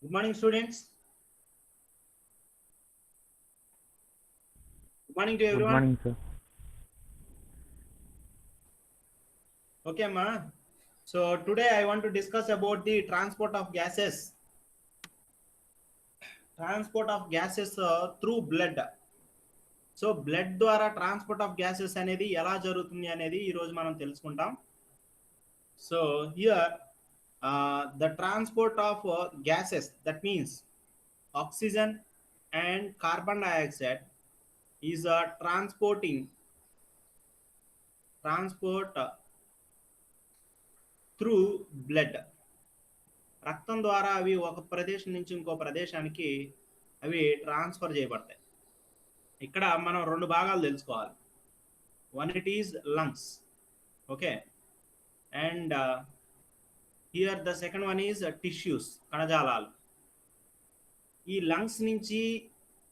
Good morning, students. Good morning to Good everyone. morning, sir. Okay, ma. So today I want to discuss about the transport of gases. Transport of gases through blood. So blood ద్వారా transport of gases అనేది ఎలా జరుగుతుంది అనేది ఈ రోజు మనం తెలుసుకుంటాం. So here the transport of gases, that means oxygen and carbon dioxide is transport through blood. రక్తం ద్వారా అవి ఒక ప్రదేశం నుంచి ఇంకో ప్రదేశానికి అవి ట్రాన్స్ఫర్ చేయబడతాయి. ఇక్కడ మనం రెండు భాగాలు తెలుసుకోవాలి. One it is lungs, okay, and here the second one is tissues, కణజాలాలు. ఈ లంగ్స్ నుంచి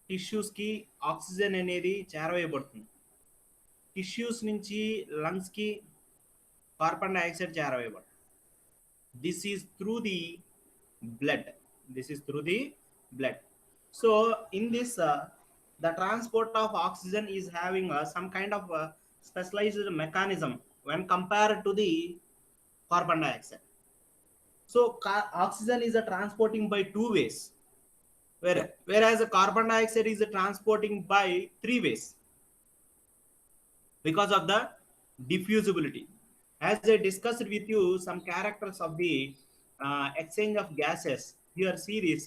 టిష్యూస్కి ఆక్సిజన్ అనేది చేరవేయబడుతుంది. టిష్యూస్ నుంచి లంగ్స్కి కార్బన్ డైఆక్సైడ్ చేరవేయబడుతుంది. This is through the blood. So in this the transport of oxygen is having some kind of specialized mechanism when compared to the carbon dioxide. So oxygen is transporting by two ways, whereas the carbon dioxide is transporting by three ways because of the diffusibility. As I discussed with you some characters of the exchange of gases, here see this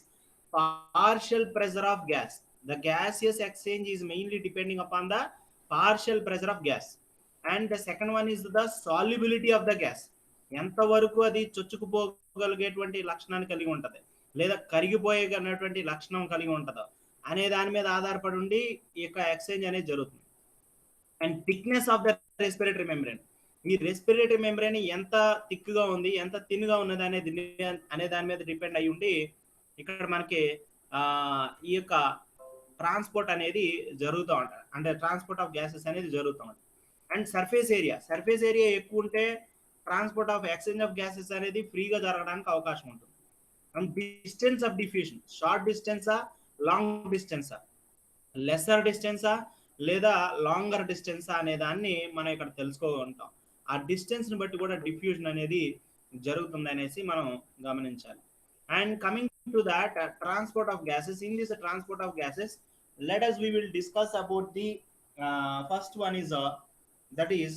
partial pressure of gas. The gaseous exchange is mainly depending upon the partial pressure of gas. And the second one is the solubility of the gas. ఎంతవరకు అది చొచ్చుకుపోగలిగేటువంటి లక్షణాన్ని కలిగి ఉంటుంది లేదా కరిగిపోయేటువంటి లక్షణం కలిగి ఉంటుందో అనే దాని మీద ఆధారపడి ఉండి ఈ యొక్క ఎక్స్చేంజ్ అనేది జరుగుతుంది. And thickness of the respiratory membrane, ఈ రెస్పిరేటరీ మెంబ్రేన్ ఎంత థిక్గా ఉంది ఎంత థిన్గా ఉన్నది అనే దాని మీద డిపెండ్ అయి ఉండి ఇక్కడ మనకి ఈ యొక్క ట్రాన్స్పోర్ట్ అనేది జరుగుతూ ఉంటుంది, అంటే ట్రాన్స్పోర్ట్ ఆఫ్ గ్యాసెస్ అనేది జరుగుతూ ఉంటుంది. అండ్ సర్ఫేస్ ఏరియా ఎక్కువ ఉంటే transport of exchange of gases అనేది ఫ్రీగా జరగడానికి అవకాశం ఉంటుంది. And distance of diffusion, short డిస్టెన్సా లాంగ్ డిస్టెన్సా, లెస్సర్ డిస్టెన్సా లేదా లాంగర్ డిస్టెన్సా అనే దాన్ని మనం ఇక్కడ తెలుసుకోగలుగుతాం. ఆ డిస్టెన్స్ని బట్టి కూడా డిఫ్యూజన్ అనేది జరుగుతుంది అనేసి మనం గమనించాలి. And coming to that transport of gases, in this transport of gases let us we will discuss about the first one is that is,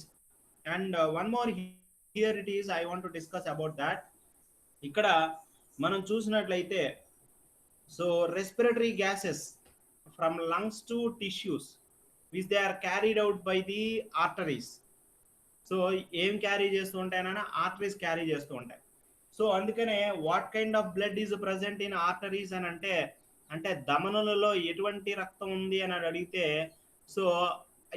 and one more here it is I want to discuss about that. ఇక్కడ మనం చూసినట్లయితే so respiratory gases from lungs to tissues which they are carried out by the arteries. So ఏం carry చేస్తూ ఉంటాయన arteries carry చేస్తూ ఉంటాయి. So అందుకనే what kind of blood is present in arteries అని అంటే ధమనులలో ఎటువంటి రక్తం ఉంది అని అడిగితే సో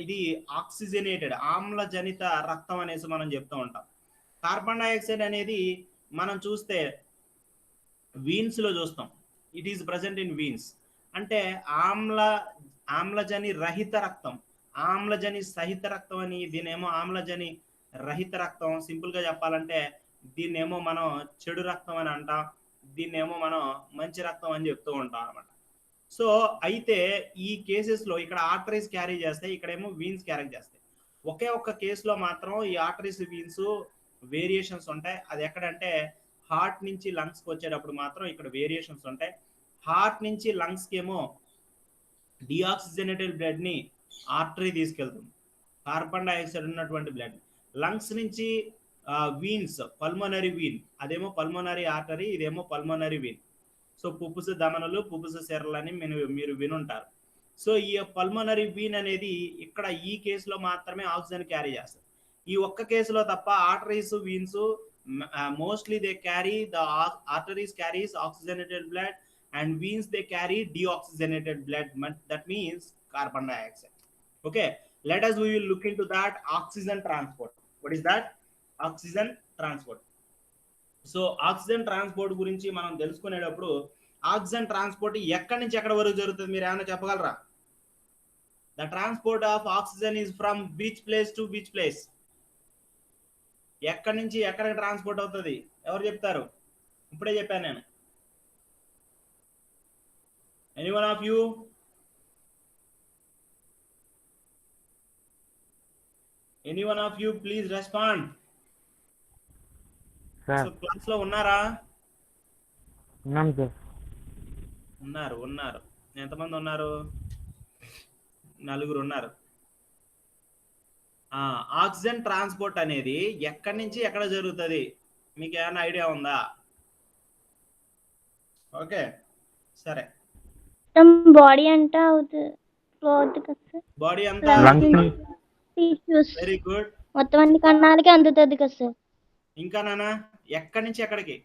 ఇది ఆక్సిజనేటెడ్ ఆమ్లజనిత రక్తం అనేసి మనం చెప్తూ ఉంటాం. కార్బన్ డైఆక్సైడ్ అనేది మనం చూస్తే వీన్స్లో చూస్తాం, it is present in veins. అంటే ఆమ్లజని రహిత రక్తం, ఆమ్లజని సహిత రక్తం అని, దీనేమో ఆమ్లజని రహిత రక్తం. సింపుల్గా చెప్పాలంటే దీన్నేమో మనం చెడు రక్తం అని అంటాం, దీన్నేమో మనం మంచి రక్తం అని చెప్తూ ఉంటాం అనమాట. సో అయితే ఈ కేసెస్లో ఇక్కడ ఆర్టరీస్ క్యారీ చేస్తాయి, ఇక్కడేమో వీన్స్ క్యారీ చేస్తాయి. ఒకే ఒక్క కేసులో మాత్రం ఈ ఆర్టరీస్ వీన్స్ వేరియేషన్స్ ఉంటాయి. అది ఎక్కడంటే హార్ట్ నుంచి లంగ్స్కి వచ్చేటప్పుడు మాత్రం ఇక్కడ వేరియేషన్స్ ఉంటాయి. హార్ట్ నుంచి లంగ్స్కి ఏమో డిఆక్సిజనేటెడ్ బ్లడ్ని ఆర్టరీ తీసుకెళ్తుంది, కార్బన్ డైఆక్సైడ్ ఉన్నటువంటి బ్లడ్. లంగ్స్ నుంచి వీన్స్, పల్మోనరీ వీన్, అదేమో పల్మోనరీ ఆర్టరీ, ఇదేమో పల్మోనరీ వీన్. సో పుప్పుసు ధమనులు, పుప్పుసు సెరలని మీరు వినుంటారు. సో ఈ పల్మోనరీ వీన్ అనేది ఇక్కడ ఈ కేసులో మాత్రమే ఆక్సిజన్ క్యారీ చేస్తారు. ఈ ఒక్క కేసులో తప్ప arteries veins mostly they carry the arteries carries oxygenated blood and veins they carry deoxygenated blood, that means carbon dioxide. Okay, let us we will look into that oxygen transport. What is that oxygen transport? So oxygen transport గురించి మనం తెలుసుకునేటప్పుడు oxygen transport ఎక్కడి నుంచి ఎక్కడ వరకు జరుగుతుంది మీరు ఏమైనా చెప్పగలరా? The transport of oxygen is from which place to which place? ఎక్కడి నుంచి ఎక్కడికి ట్రాన్స్పోర్ట్ అవుతుంది? ఎవరు చెప్తారు? ఇప్పుడే చెప్పాను నేను. Any one of you? Any one of you please respond. Sir so class లో ఉన్నారా? ఉన్నాం సార్. ఉన్నారు. ఎంతమంది ఉన్నారు? 4 ఉన్నారు. ఆక్సిజన్ ట్రాన్స్పోర్ట్ అనేది ఎక్కడి నుంచి ఎక్కడ జరుగుతుంది? మీకు ఏమైనా ఐడియా ఉందా? ఓకే, సరే. బాడీ అంతా అవుతుంది, ఫ్లో అవుతుంది కదా సార్. బాడీ అంతా టిష్యూస్ వెరీ గుడ్. మొత్తం అన్ని కణాలకి అందుతుంది కదా సార్. ఇంకా నానా, ఎక్కడి నుంచి ఎక్కడికి?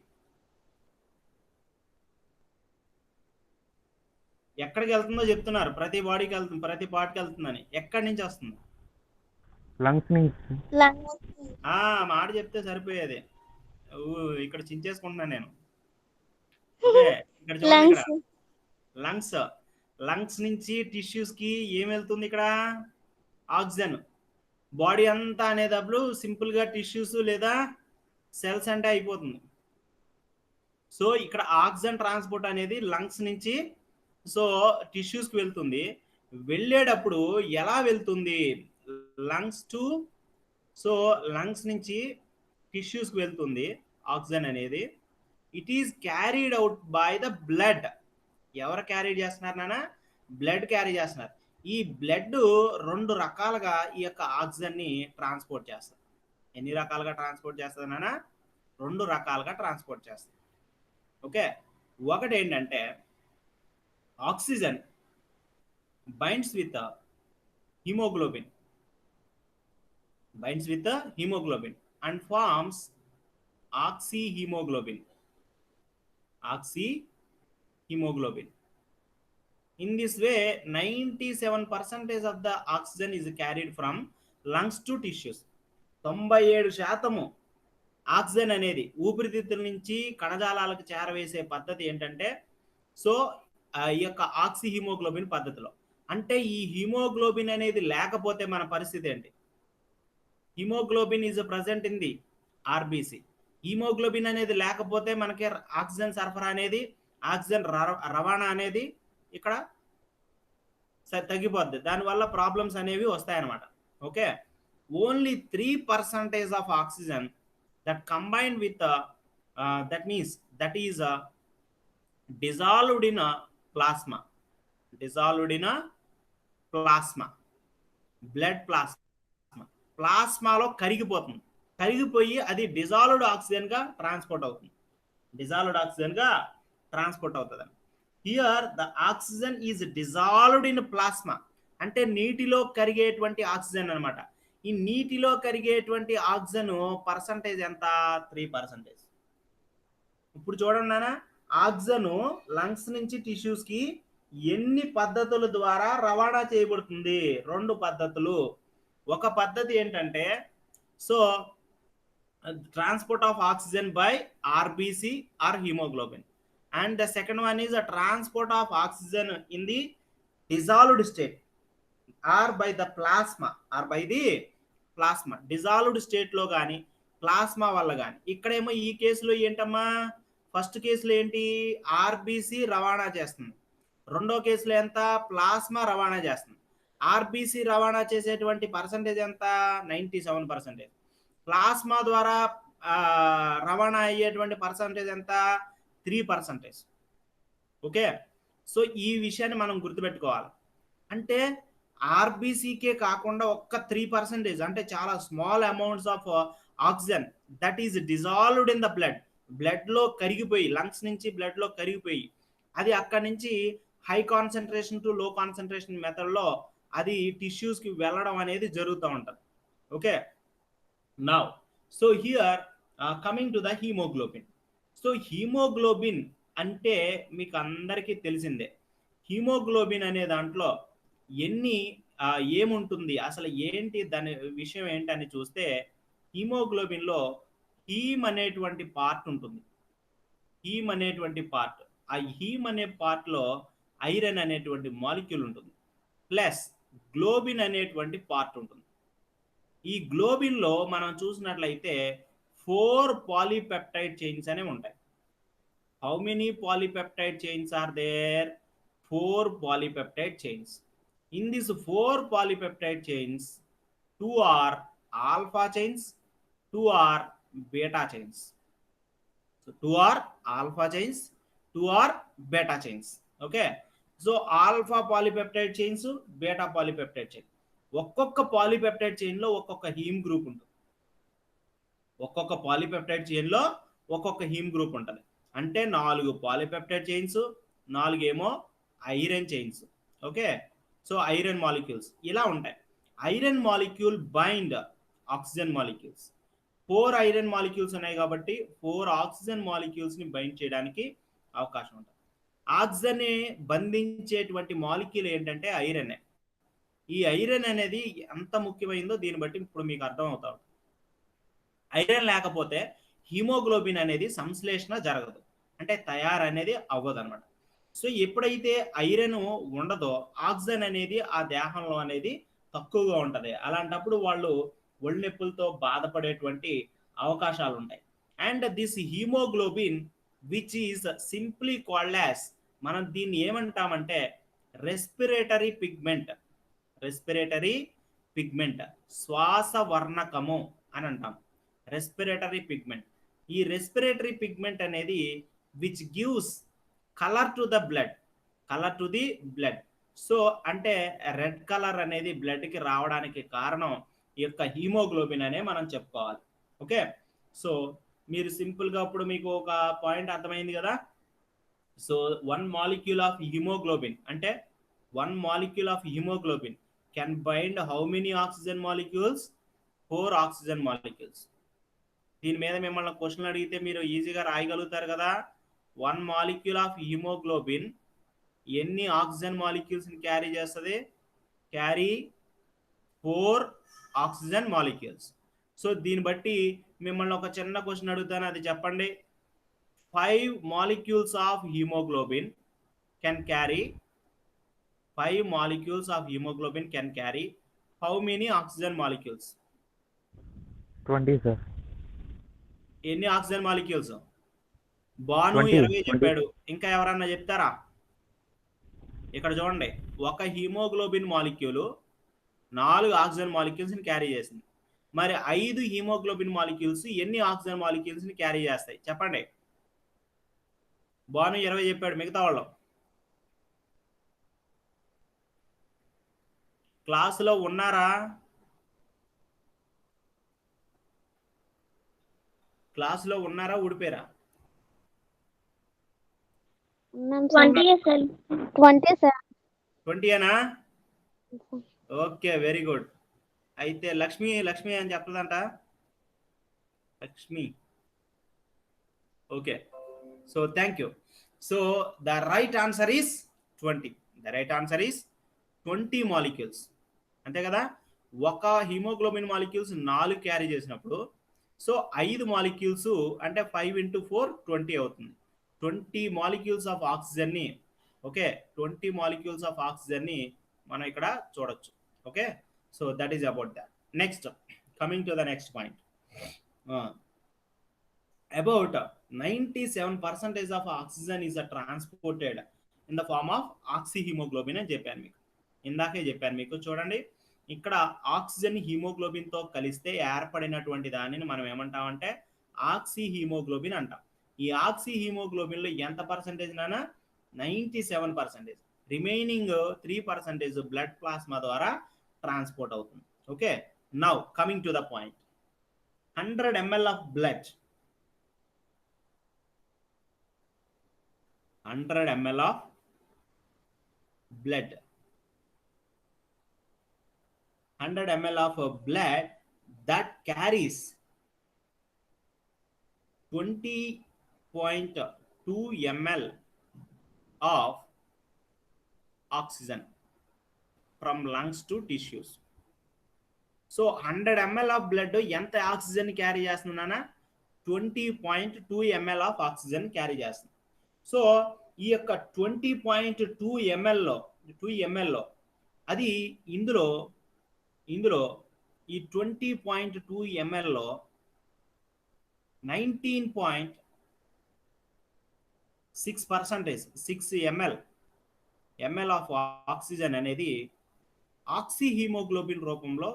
ఎక్కడికి వెళ్తుందో చెప్తున్నారు. ప్రతి బాడీకి వెళ్తుంది, ప్రతి పార్ట్కి వెళ్తుందని. ఎక్కడి నుంచి వస్తుంది? లంగ్స్ నుంచి. మాట చెప్తే సరిపోయేది. ఇక్కడ చించేసుకుంటున్నాను నేను. ఓకే, ఇక్కడ చూడండి. ఇక్కడ లంగ్స్ నుంచి టిష్యూస్ కి ఏం వెళ్తుంది? ఇక్కడ ఆక్సిజన్. బాడీ అంతా అనేటప్పుడు సింపుల్ గా టిష్యూస్ లేదా సెల్స్ అంటే అయిపోతుంది. సో ఇక్కడ ఆక్సిజన్ ట్రాన్స్పోర్ట్ అనేది లంగ్స్ నుంచి సో టిష్యూస్ కి వెళ్తుంది. వెళ్ళేటప్పుడు ఎలా వెళ్తుంది? లంగ్స్ నుంచి టిష్యూస్ కి వెళ్తుంది ఆక్సిజన్ అనేది. It is carried out by the blood. ఎవరు క్యారీ చేస్తున్నారు నాన్న? బ్లడ్ క్యారీ చేస్తున్నారు. ఈ బ్లడ్ 2 రకాలుగా ఈ యొక్క ఆక్సిజన్ ని ట్రాన్స్పోర్ట్ చేస్తారు. ఎన్ని రకాలుగా ట్రాన్స్పోర్ట్ చేస్తుంది నాన్న? 2 రకాలుగా ట్రాన్స్పోర్ట్ చేస్తుంది. ఓకే, ఒకటి ఏంటంటే oxygen binds with haemoglobin and forms oxyhemoglobin. In this way 97% of the oxygen is carried from lungs to tissues. 97% oxygen అనేది ఊపిరితిత్తుల నుంచి కణజాలాలకు చేరవేసే పద్ధతి ఏంటంటే ఈ యొక్క ఆక్సీ హిమోగ్లోబిన్ పద్ధతిలో. అంటే ఈ హిమోగ్లోబిన్ అనేది లేకపోతే మన పరిస్థితి ఏంటి? Haemoglobin is present in the RBC. Haemoglobin అనేది లేకపోతే మనకి ఆక్సిజన్ సరఫరా అనేది, ఆక్సిజన్ రవాణా అనేది ఇక్కడ తగ్గిపోద్ది. దానివల్ల ప్రాబ్లమ్స్ అనేవి వస్తాయన్నమాట. Okay, only 3% of oxygen that combined with that is dissolved in a plasma, blood ప్లాస్మాలో కరిగిపోయి అది డిజాల్వ్డ్ ఆక్సిజన్ గా ట్రాన్స్పోర్ట్ అవుతుంది. Here the oxygen is dissolved in plasma. అంటే నీటిలో కరిగేటువంటి ఆక్సిజన్ అన్నమాట. ఈ నీటిలో కరిగేటువంటి ఆక్సిజన్ పర్సంటేజ్ ఎంత? 3%. ఇప్పుడు చూడండి నాన్న, ఆక్సిజన్ లంగ్స్ నుంచి టిష్యూస్ కి ఎన్ని పద్ధతుల ద్వారా రవాణా చేయబడుతుంది? 2 పద్ధతులు. ఒక పద్ధతి ఏంటంటే transport of oxygen by RBC or haemoglobin, and the second one is transport of oxygen in the dissolved state or by the plasma dissolved state లో కానీ ప్లాస్మా వల్ల కానీ. ఇక్కడేమో ఈ కేసులో ఏంటమ్మా? ఫస్ట్ కేసులో ఏంటి? ఆర్బిసి రవాణా చేస్తుంది. రెండో కేసులో ఎంత? ప్లాస్మా రవాణా చేస్తుంది. ఆర్బిసి రవాణా చేసేటువంటి పర్సంటేజ్ ఎంత? 97%. ప్లాస్మా ద్వారా రవాణా అయ్యేటువంటి పర్సంటేజ్ ఎంత? 3%. ఓకే, సో ఈ విషయాన్ని మనం గుర్తుపెట్టుకోవాలి. అంటే ఆర్బిసికే కాకుండా ఒక్క 3%, అంటే చాలా small amounts of oxygen that is dissolved in the blood లో కరిగిపోయి, లంగ్స్ నుంచి బ్లడ్ లో కరిగిపోయి అది అక్కడి నుంచి హై కాన్సన్ట్రేషన్ టు లో కాన్సన్ట్రేషన్ మెథడ్ లో అది టిష్యూస్ కి వెళ్ళడం అనేది జరుగుతూ ఉంటుంది. Okay, now so here coming to the haemoglobin. So haemoglobin అంటే మీకు అందరికీ తెలిసిందే. హీమోగ్లోబిన్ అనే దాంట్లో ఏముంటుంది, అసలు ఏంటి దాని విషయం ఏంటని చూస్తే హీమోగ్లోబిన్ లో హీమ్ అనేటువంటి పార్ట్ ఉంటుంది. ఆ హీమ్ అనే పార్ట్ లో ఐరన్ అనేటువంటి మాలిక్యూల్ ఉంటుంది, ప్లస్ గ్లోబిన్ అనేటువంటి పార్ట్ ఉంటుంది. ఈ గ్లోబిన్ లో మనం చూసినట్లయితే 4 పాలీపెప్టైడ్ చైన్స్ అనేవి ఉంటాయి. How many polypeptide chains are there? 4 polypeptide chains. In these 4 polypeptide chains, 2 are alpha chains, 2 are beta chains. So 2 are alpha chains, 2 are beta chains. Okay. So alpha polypeptide chains, beta polypeptide chain. ఒక్కొక్క polypeptide chain లో ఒక్కొక్క him group ఉంటుంది. ఒక్కొక్క polypeptide chain లో ఒక్కొక్క him group ఉంటుంది. అంటే 4 polypeptide chains, 4 ఏమో iron chains. Okay. So iron molecules ఇలా ఉంటాయి. Iron molecule bind oxygen molecules. 4 iron molecules ఉన్నాయి కాబట్టి 4 ఆక్సిజన్ మాలిక్యూల్స్ ని బైండ్ చేయడానికి అవకాశం ఉంటుంది. ఆక్సిజన్ ని బంధించేటువంటి మాలిక్యూల్ ఏంటంటే ఐరన్. ఈ ఐరన్ అనేది ఎంత ముఖ్యమైందో దీన్ని బట్టి ఇప్పుడు మీకు అర్థం అవుతాం. ఐరన్ లేకపోతే హీమోగ్లోబిన్ అనేది సంశ్లేషణ జరగదు, అంటే తయారనేది అవ్వదు అనమాట. సో ఎప్పుడైతే ఐరన్ ఉండదో ఆక్సిజన్ అనేది ఆ దేహంలో అనేది తక్కువగా ఉంటుంది. అలాంటప్పుడు వాళ్ళు ఒళ్ళు నొప్పులతో బాధపడేటువంటి అవకాశాలు ఉంటాయి. And this haemoglobin which is simply called as, మనం దీన్ని ఏమంటామంటే రెస్పిరేటరీ పిగ్మెంట్. రెస్పిరేటరీ పిగ్మెంట్, శ్వాస వర్ణకము అని అంటాం. Respiratory pigment. ఈ రెస్పిరేటరీ పిగ్మెంట్ అనేది which gives colour to the blood. Colour to the blood. So అంటే రెడ్ కలర్ అనేది బ్లడ్ కి రావడానికి కారణం ఈ యొక్క హీమోగ్లోబిన్ అనే మనం చెప్పుకోవాలి. ఓకే. సో మీరు సింపుల్ గా ఇప్పుడు మీకు ఒక పాయింట్ అర్థమైంది కదా. సో 1 మాలిక్యూల్ ఆఫ్ హీమోగ్లోబిన్ అంటే 1 molecule of haemoglobin can bind how many oxygen molecules? 4 oxygen molecules. దీని మీద మిమ్మల్ని క్వశ్చన్ అడిగితే మీరు ఈజీగా రాయగలుగుతారు కదా. 1 మాలిక్యూల్ ఆఫ్ హీమోగ్లోబిన్ ఎన్ని ఆక్సిజన్ మాలిక్యూల్స్ ని క్యారీ చేస్తుంది? Carry 4 oxygen molecules. సో దీన్ని బట్టి మిమ్మల్ని ఒక చిన్న క్వశ్చన్ అడుగుతాను, అది చెప్పండి. 5 molecules of haemoglobin can carry 5 molecules of hemoglobin can carry how many oxygen molecules? 20 sir. ఎన్ని ఆక్సిజన్ మాలిక్యూల్స్? బాను 20 చెప్పాడు. ఇంకా ఎవరన్నా చెప్తారా? ఇక్కడ చూడండి, ఒక హీమోగ్లోబిన్ మాలిక్యూల్ 4 ఆక్సిజన్ మాలిక్యూల్స్ ని క్యారీ చేసింది. మరి 5 హీమోగ్లోబిన్ మాలిక్యూల్స్ ఎన్ని ఆక్సిజన్ మాలిక్యూల్స్ ని క్యారీ చేస్తాయి చెప్పండి. బాను 20 చెప్పాడు. మిగతా వాళ్ళు క్లాసులో ఉన్నారా? క్లాసులో ఉన్నారా ఊడిపోయారా? 20ఏనా? Okay, very good. అయితే లక్ష్మి అని చెప్తుందంట. Lakshmi, okay. So thank you. So the right answer is 20. The right answer is 20 molecules. అంతే కదా. ఒక హీమోగ్లోబిన్ మాలిక్యూల్స్ 4 క్యారీ చేసినప్పుడు సో 5 మాలిక్యూల్స్ అంటే 5 × 4 20 అవుతుంది. 20 మాలిక్యూల్స్ ఆఫ్ ఆక్సిజన్ ని, ఓకే, 20 మాలిక్యూల్స్ ఆఫ్ ఆక్సిజన్ ని మనం ఇక్కడ చూడొచ్చు. Okay. So that is about that. Next, coming to the next point. About 97% of oxygen is transported in the form of oxyhaemoglobin అని చెప్పాను మీకు. ఇందాకే చెప్పాను మీకు. చూడండి, ఇక్కడ ఆక్సిజన్ హీమోగ్లోబిన్ తో కలిస్తే ఏర్పడినటువంటి దానిని మనం ఏమంటామంటే ఆక్సిహీమోగ్లోబిన్ అంటాం. ఈ ఆక్సిహీమోగ్లోబిన్ లో ఎంత పర్సెంటేజ్ నానా? 97%. రిమైనింగ్ 3% బ్లడ్ ప్లాస్మా ద్వారా ట్రాన్స్పోర్ట్ అవుతుంది. Okay. Now coming to the point. 100 ml of blood, 100 ml of blood, 100 ml of blood that carries 20.2 ml of oxygen from lungs to tissues. So 100 ml of blood ఎంత oxygen carry చేస్తుందన్నా? 20.2 ml of oxygen carry చేస్తుంది. So ఈ యొక్క 20.2 ml లో అది ఇందులో ఈ 20.2 ml లో 19.6%, 6 ml ml ఆఫ్ ఆక్సిజన్ అనేది ఆక్సిహీమోగ్లోబిన్ రూపంలో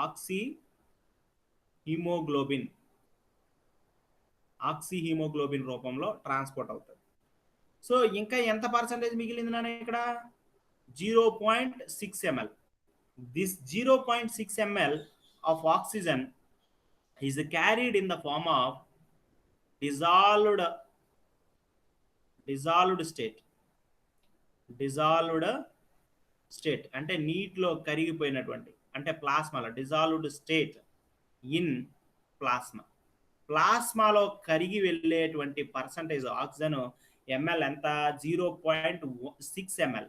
ఆక్సిహీమోగ్లోబిన్ రూపంలో ట్రాన్స్పోర్ట్ అవుతుంది. సో ఇంకా ఎంత పర్సెంటేజ్ మిగిలింది నాన్న ఇక్కడ? 0.6 ml. This 0.6 ml of oxygen is carried in the form of dissolved state అంటే నీటిలో కరిగిపోయినటువంటి, అంటే ప్లాస్మాలో డిజాల్వ్డ్ స్టేట్ ఇన్ ప్లాస్మాలో కరిగి వెళ్ళేటువంటి పర్సంటేజ్ ఆక్సిజన్ ఎంఎల్ ఎంత? 0.6 ml.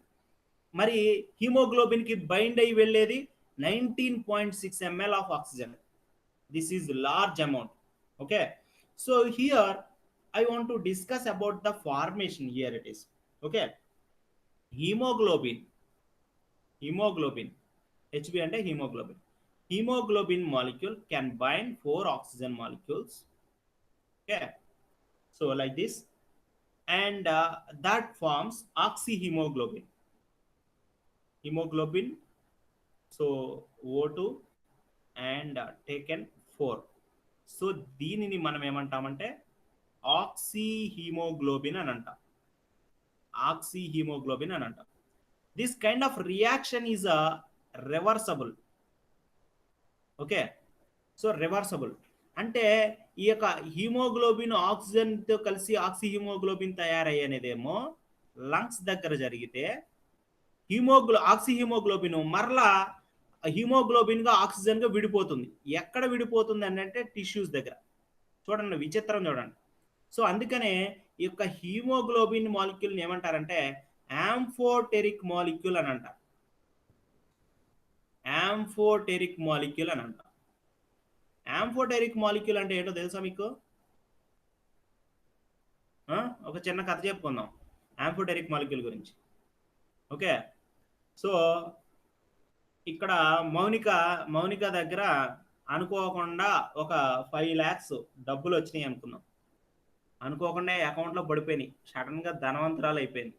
మరి హీమోగ్లోబిన్ కి బైండ్ అయి వెళ్ళేది 19.6 ml of oxygen. This is large amount. Okay, so here I want to discuss about the formation. Here it is. Okay, hemoglobin, Hb అంటే hemoglobin molecule can bind 4 oxygen molecules. Okay, so like this, and that forms oxyhemoglobin. So O2 and taken 4. So దీనిని మనం ఏమంటామంటే ఆక్సిహీమోగ్లోబిన్ అని అంటాం. This kind of reaction is reversible. Okay, so reversible అంటే ఈ యొక్క haemoglobin ఆక్సిజన్తో కలిసి ఆక్సిహీమోగ్లోబిన్ తయారయ్యేదేమో లంగ్స్ దగ్గర జరిగితే ఆక్సిహీమోగ్లోబిన్ మరలా హీమోగ్లోబిన్గా ఆక్సిజన్గా విడిపోతుంది. ఎక్కడ విడిపోతుంది అంటే టిష్యూస్ దగ్గర. చూడండి, విచిత్రం చూడండి. సో అందుకనే ఈ యొక్క హీమోగ్లోబిన్ మాలిక్యూల్ని ఏమంటారంటే యాంఫోటెరిక్ మాలిక్యూల్ అని అంటారు. యాంఫోటెరిక్ మాలిక్యూల్ అంటే ఏంటో తెలుసా మీకు? ఒక చిన్న కథ చెప్పుకుందాం యాంఫోటెరిక్ మాలిక్యూల్ గురించి. ఓకే, సో ఇక్కడ మౌనిక దగ్గర అనుకోకుండా ఒక 5 lakhs డబ్బులు వచ్చినాయి అనుకుందాం. అనుకోకుండా అకౌంట్లో పడిపోయినాయి. సడన్గా ధనవంతరాలు అయిపోయింది.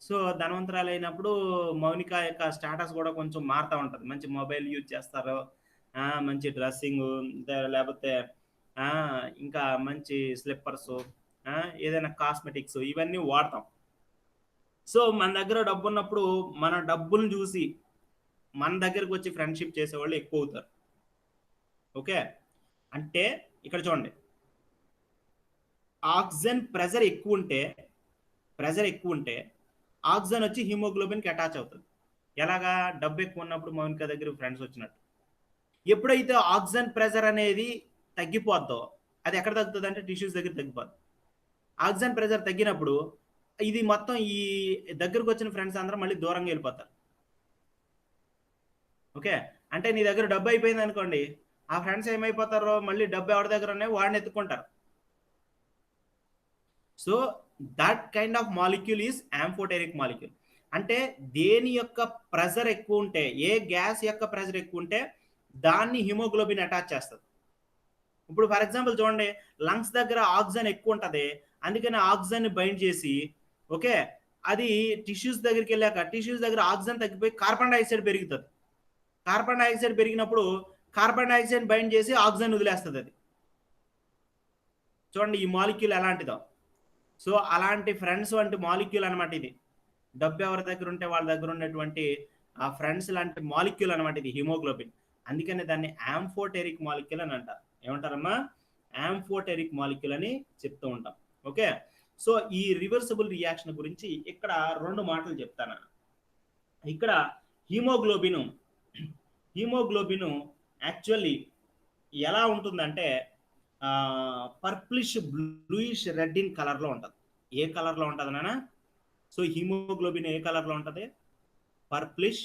సో ధనవంతరాలు అయినప్పుడు మౌనిక యొక్క స్టేటస్ కూడా కొంచెం మారుతూ ఉంటుంది. మంచి మొబైల్ యూజ్ చేస్తారు, మంచి డ్రెస్సింగ్, లేకపోతే ఇంకా మంచి స్లిప్పర్స్, ఏదైనా కాస్మెటిక్స్ ఇవన్నీ వాడతాం. సో మన దగ్గర డబ్బు ఉన్నప్పుడు మన డబ్బులు చూసి మన దగ్గరకు వచ్చి ఫ్రెండ్షిప్ చేసేవాళ్ళు ఎక్కువ అవుతారు. ఓకే, అంటే ఇక్కడ చూడండి, ఆక్సిజన్ ప్రెజర్ ఎక్కువ ఉంటే ఆక్సిజన్ వచ్చి హీమోగ్లోబిన్కి అటాచ్ అవుతుంది. ఎలాగా? డబ్బు ఎక్కువ ఉన్నప్పుడు మౌనిక దగ్గర ఫ్రెండ్స్ వచ్చినట్టు. ఎప్పుడైతే ఆక్సిజన్ ప్రెజర్ అనేది తగ్గిపోద్దో అది ఎక్కడ తగ్గుతుంది అంటే టిష్యూస్ దగ్గర తగ్గిపోద్ది. ఆక్సిజన్ ప్రెజర్ తగ్గినప్పుడు ఇది మొత్తం ఈ దగ్గరకు వచ్చిన ఫ్రెండ్స్ అందరూ మళ్ళీ దూరంగా వెళ్ళిపోతారు. ఓకే, అంటే నీ దగ్గర డబ్బు అయిపోయింది అనుకోండి, ఆ ఫ్రెండ్స్ ఏమైపోతారో మళ్ళీ డబ్బు ఎవరి దగ్గర ఉన్నాయి వాడిని ఎత్తుకుంటారు. So that kind of molecule is amphoteric molecule. అంటే దేని యొక్క ప్రెజర్ ఎక్కువ ఉంటే, ఏ గ్యాస్ యొక్క ప్రెజర్ ఎక్కువ ఉంటే దాన్ని హిమోగ్లోబిన్ అటాచ్ చేస్తుంది. ఇప్పుడు ఫర్ ఎగ్జాంపుల్ చూడండి, లంగ్స్ దగ్గర ఆక్సిజన్ ఎక్కువ ఉంటుంది, అందుకని ఆక్సిజన్ బైండ్ చేసి ఓకే అది టిష్యూస్ దగ్గరికి వెళ్ళాక టిష్యూస్ దగ్గర ఆక్సిజన్ తగ్గిపోయి కార్బన్ డైఆక్సైడ్ పెరుగుతుంది. కార్బన్ డైఆక్సైడ్ పెరిగినప్పుడు కార్బన్ డైఆక్సైడ్ బైండ్ చేసి ఆక్సిజన్ వదిలేస్తుంది. అది చూడండి ఈ మాలిక్యూల్ ఎలాంటిదో. సో అలాంటి ఫ్రెండ్స్ వంటి మాలిక్యూల్ అనమాట ఇది. డబ్బు ఎవరి దగ్గర ఉంటే వాళ్ళ దగ్గర ఉన్నటువంటి ఆ ఫ్రెండ్స్ లాంటి మాలిక్యూల్ అనమాట ఇది హిమోగ్లోబిన్. అందుకని దాన్ని యాంఫోటెరిక్ మాలిక్యూల్ అని అంటారు. ఏమంటారమ్మా? యాంఫోటెరిక్ మాలిక్యూల్ అని చెప్తూ ఉంటాం. ఓకే, సో ఈ రివర్సిబుల్ రియాక్షన్ గురించి ఇక్కడ 2 మాటలు చెప్తాను. ఇక్కడ హీమోగ్లోబిన్ యాక్చువల్లీ ఎలా ఉంటుందంటే పర్ప్లిష్ బ్లూయిష్ రెడ్ ఇన్ కలర్లో ఉంటుంది. ఏ కలర్లో ఉంటుంది నాన్న? సో హీమోగ్లోబిన్ ఏ కలర్లో ఉంటుంది? పర్ప్లిష్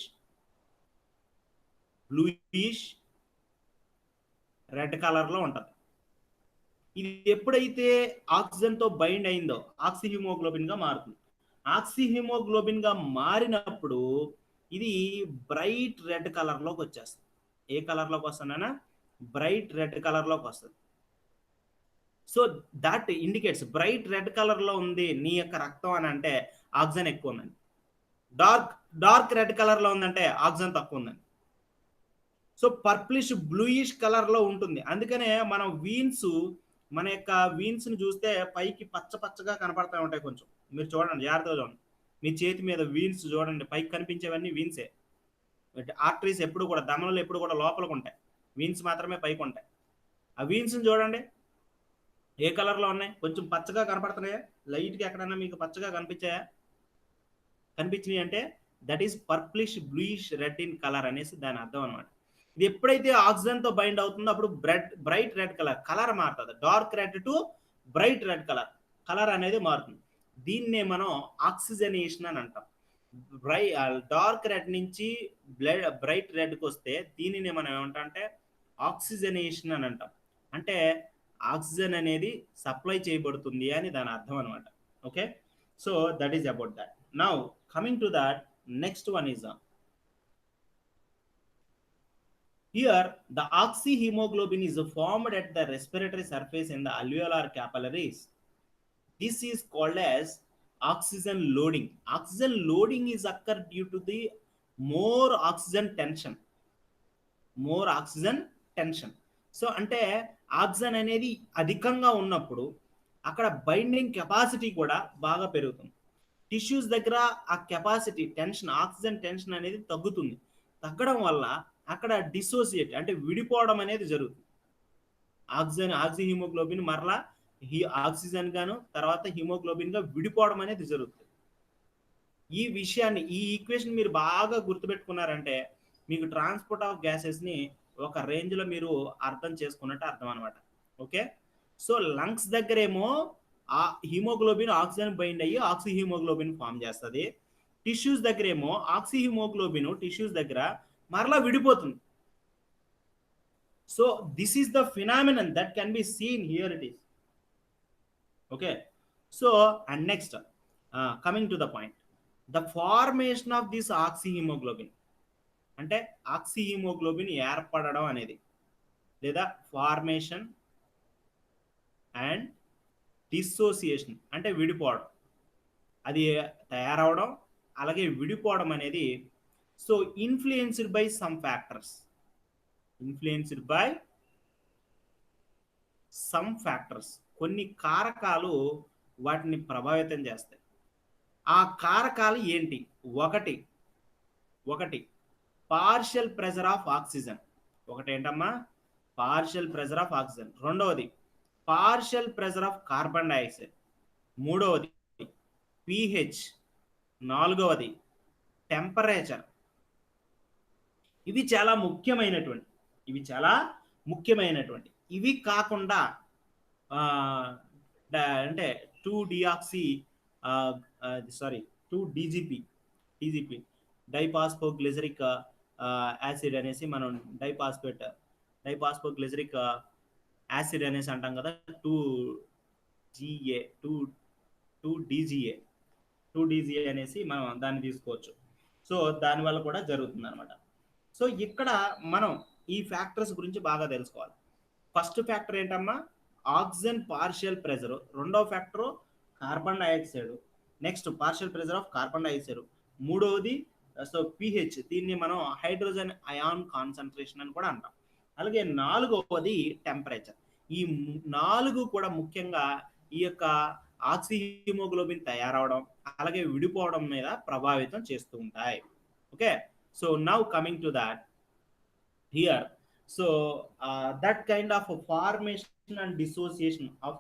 బ్లూయిష్ రెడ్ కలర్లో ఉంటుంది. ఇది ఎప్పుడైతే ఆక్సిజన్తో బైండ్ అయిందో ఆక్సిహీమోగ్లోబిన్గా మారుతుంది. ఆక్సిహీమోగ్లోబిన్గా మారినప్పుడు ఇది బ్రైట్ రెడ్ కలర్లోకి వచ్చేస్తుంది. ఏ కలర్లోకి వస్తుందన్నా? బ్రైట్ రెడ్ కలర్లోకి వస్తుంది. So that indicates bright red కలర్లో ఉంది నీ యొక్క రక్తం అని అంటే ఆక్సిజన్ ఎక్కువ ఉందండి. డార్క్ రెడ్ కలర్లో ఉందంటే ఆక్సిజన్ తక్కువ ఉందండి. సో పర్ప్లిష్ బ్లూయిష్ కలర్లో ఉంటుంది. అందుకనే మనం మన యొక్క వీన్స్ని చూస్తే పైకి పచ్చగా కనపడతా ఉంటాయి. కొంచెం మీరు చూడండి, జాగ్రత్తగా చూడండి. మీ చేతి మీద వీన్స్ చూడండి, పైకి కనిపించేవన్నీ వీన్సే. ఆర్టరీస్ ఎప్పుడు కూడా, దమనలు ఎప్పుడు కూడా లోపలికి ఉంటాయి, వీన్స్ మాత్రమే పైకి ఉంటాయి. ఆ వీన్స్ని చూడండి ఏ కలర్లో ఉన్నాయి, కొంచెం పచ్చగా కనపడుతున్నాయా, లైట్గా ఎక్కడైనా మీకు పచ్చగా కనిపించినాయి అంటే that is purplish bluish red in colour అనేసి దాని అర్థం అనమాట. ఇది ఎప్పుడైతే ఆక్సిజన్తో బైండ్ అవుతుందో అప్పుడు బ్రైట్ రెడ్ కలర్ మారుతుంది. Dark red to bright red colour అనేది మారుతుంది. దీన్నే మనం ఆక్సిజనేషన్ అని అంటాం. డార్క్ రెడ్ నుంచి బ్రైట్ రెడ్కి వస్తే దీనిని మనం ఏమంటామంటే ఆక్సిజనేషన్ అని అంటాం. అంటే ఆక్సిజన్ అనేది సప్లై చేయబడుతుంది అని దాని అర్థం అనమాట. Okay, so that is about that. Now coming to that, next one is here the oxyhemoglobin is formed at the respiratory surface in the alveolar capillaries. This is called as oxygen loading. Oxygen loading is occur due to the more oxygen tension. So అంటే oxygen అనేది అధికంగా ఉన్నప్పుడు అక్కడ binding capacity కూడా బాగా పెరుగుతుంది. Tissues దగ్గర ఆ కెపాసిటీ టెన్షన్, ఆక్సిజన్ టెన్షన్ అనేది తగ్గడం వల్ల అక్కడ డిసోసియేట్ అంటే విడిపోవడం అనేది జరుగుతుంది. ఆక్సిహీమోగ్లోబిన్ మరలా ఆక్సిజన్ గాను తర్వాత హిమోగ్లోబిన్ గా విడిపోవడం అనేది జరుగుతుంది. ఈ విషయాన్ని, ఈ ఈక్వేషన్ మీరు బాగా గుర్తుపెట్టుకున్నారంటే మీకు ట్రాన్స్పోర్ట్ ఆఫ్ గ్యాసెస్ ని ఒక రేంజ్ లో మీరు అర్థం చేసుకున్నట్టు అర్థం అనమాట. ఓకే, సో లంగ్స్ దగ్గరేమో ఆ హిమోగ్లోబిన్ ఆక్సిజన్ బైండ్ అయ్యి ఆక్సిహీమోగ్లోబిన్ ఫామ్ చేస్తుంది. టిష్యూస్ దగ్గరేమో ఆక్సిహీమోగ్లోబిన్ టిష్యూస్ దగ్గర మరలా విడిపోతుంది. So this is the phenomenon that can be seen here it is. Okay, so and next coming to the point, the formation of this oxyhaemoglobin అంటే oxyhaemoglobin ఏర్పడడం అనేది లేదా formation and dissociation అంటే విడిపోవడం, అది తయారవడం అలాగే విడిపోవడం అనేది so influenced by some factors, కొన్ని కారకాలు వాటిని ప్రభావితం చేస్తాయి. ఆ కారకాలు ఏంటి? ఒకటి పార్షియల్ ప్రెజర్ ఆఫ్ ఆక్సిజన్. ఒకటేంటమ్మా? Partial pressure of oxygen. రెండవది partial pressure of carbon dioxide. మూడవది pH. నాలుగవది టెంపరేచర్. ఇవి చాలా ముఖ్యమైనటువంటి. ఇవి కాకుండా అంటే 2-DGP డైపాస్పోగ్లిజరిక్ యాసిడ్ అనేసి మనం డైపాస్పోగ్లిజరిక్ యాసిడ్ అనేసి అంటాం కదా, 2DGA అనేసి మనం దాన్ని తీసుకోవచ్చు. సో దానివల్ల కూడా జరుగుతుంది అనమాట. సో ఇక్కడ మనం ఈ ఫ్యాక్టర్స్ గురించి బాగా తెలుసుకోవాలి. ఫస్ట్ ఫ్యాక్టర్ ఏంటమ్మా? Oxygen partial pressure. రెండవ factor carbon dioxide. Next partial pressure of carbon dioxide. మూడవది సో pH, దీన్ని మనం హైడ్రోజన్ అయాన్ కాన్సన్ట్రేషన్ అని కూడా అంటాం. అలాగే నాలుగవది టెంపరేచర్. ఈ 4 కూడా ముఖ్యంగా ఈ యొక్క ఆక్సిహీమోగ్లోబిన్ తయారవడం అలాగే విడిపోవడం మీద ప్రభావితం చేస్తూ ఉంటాయి. Okay, so now coming to that here, so that kind of formation and dissociation of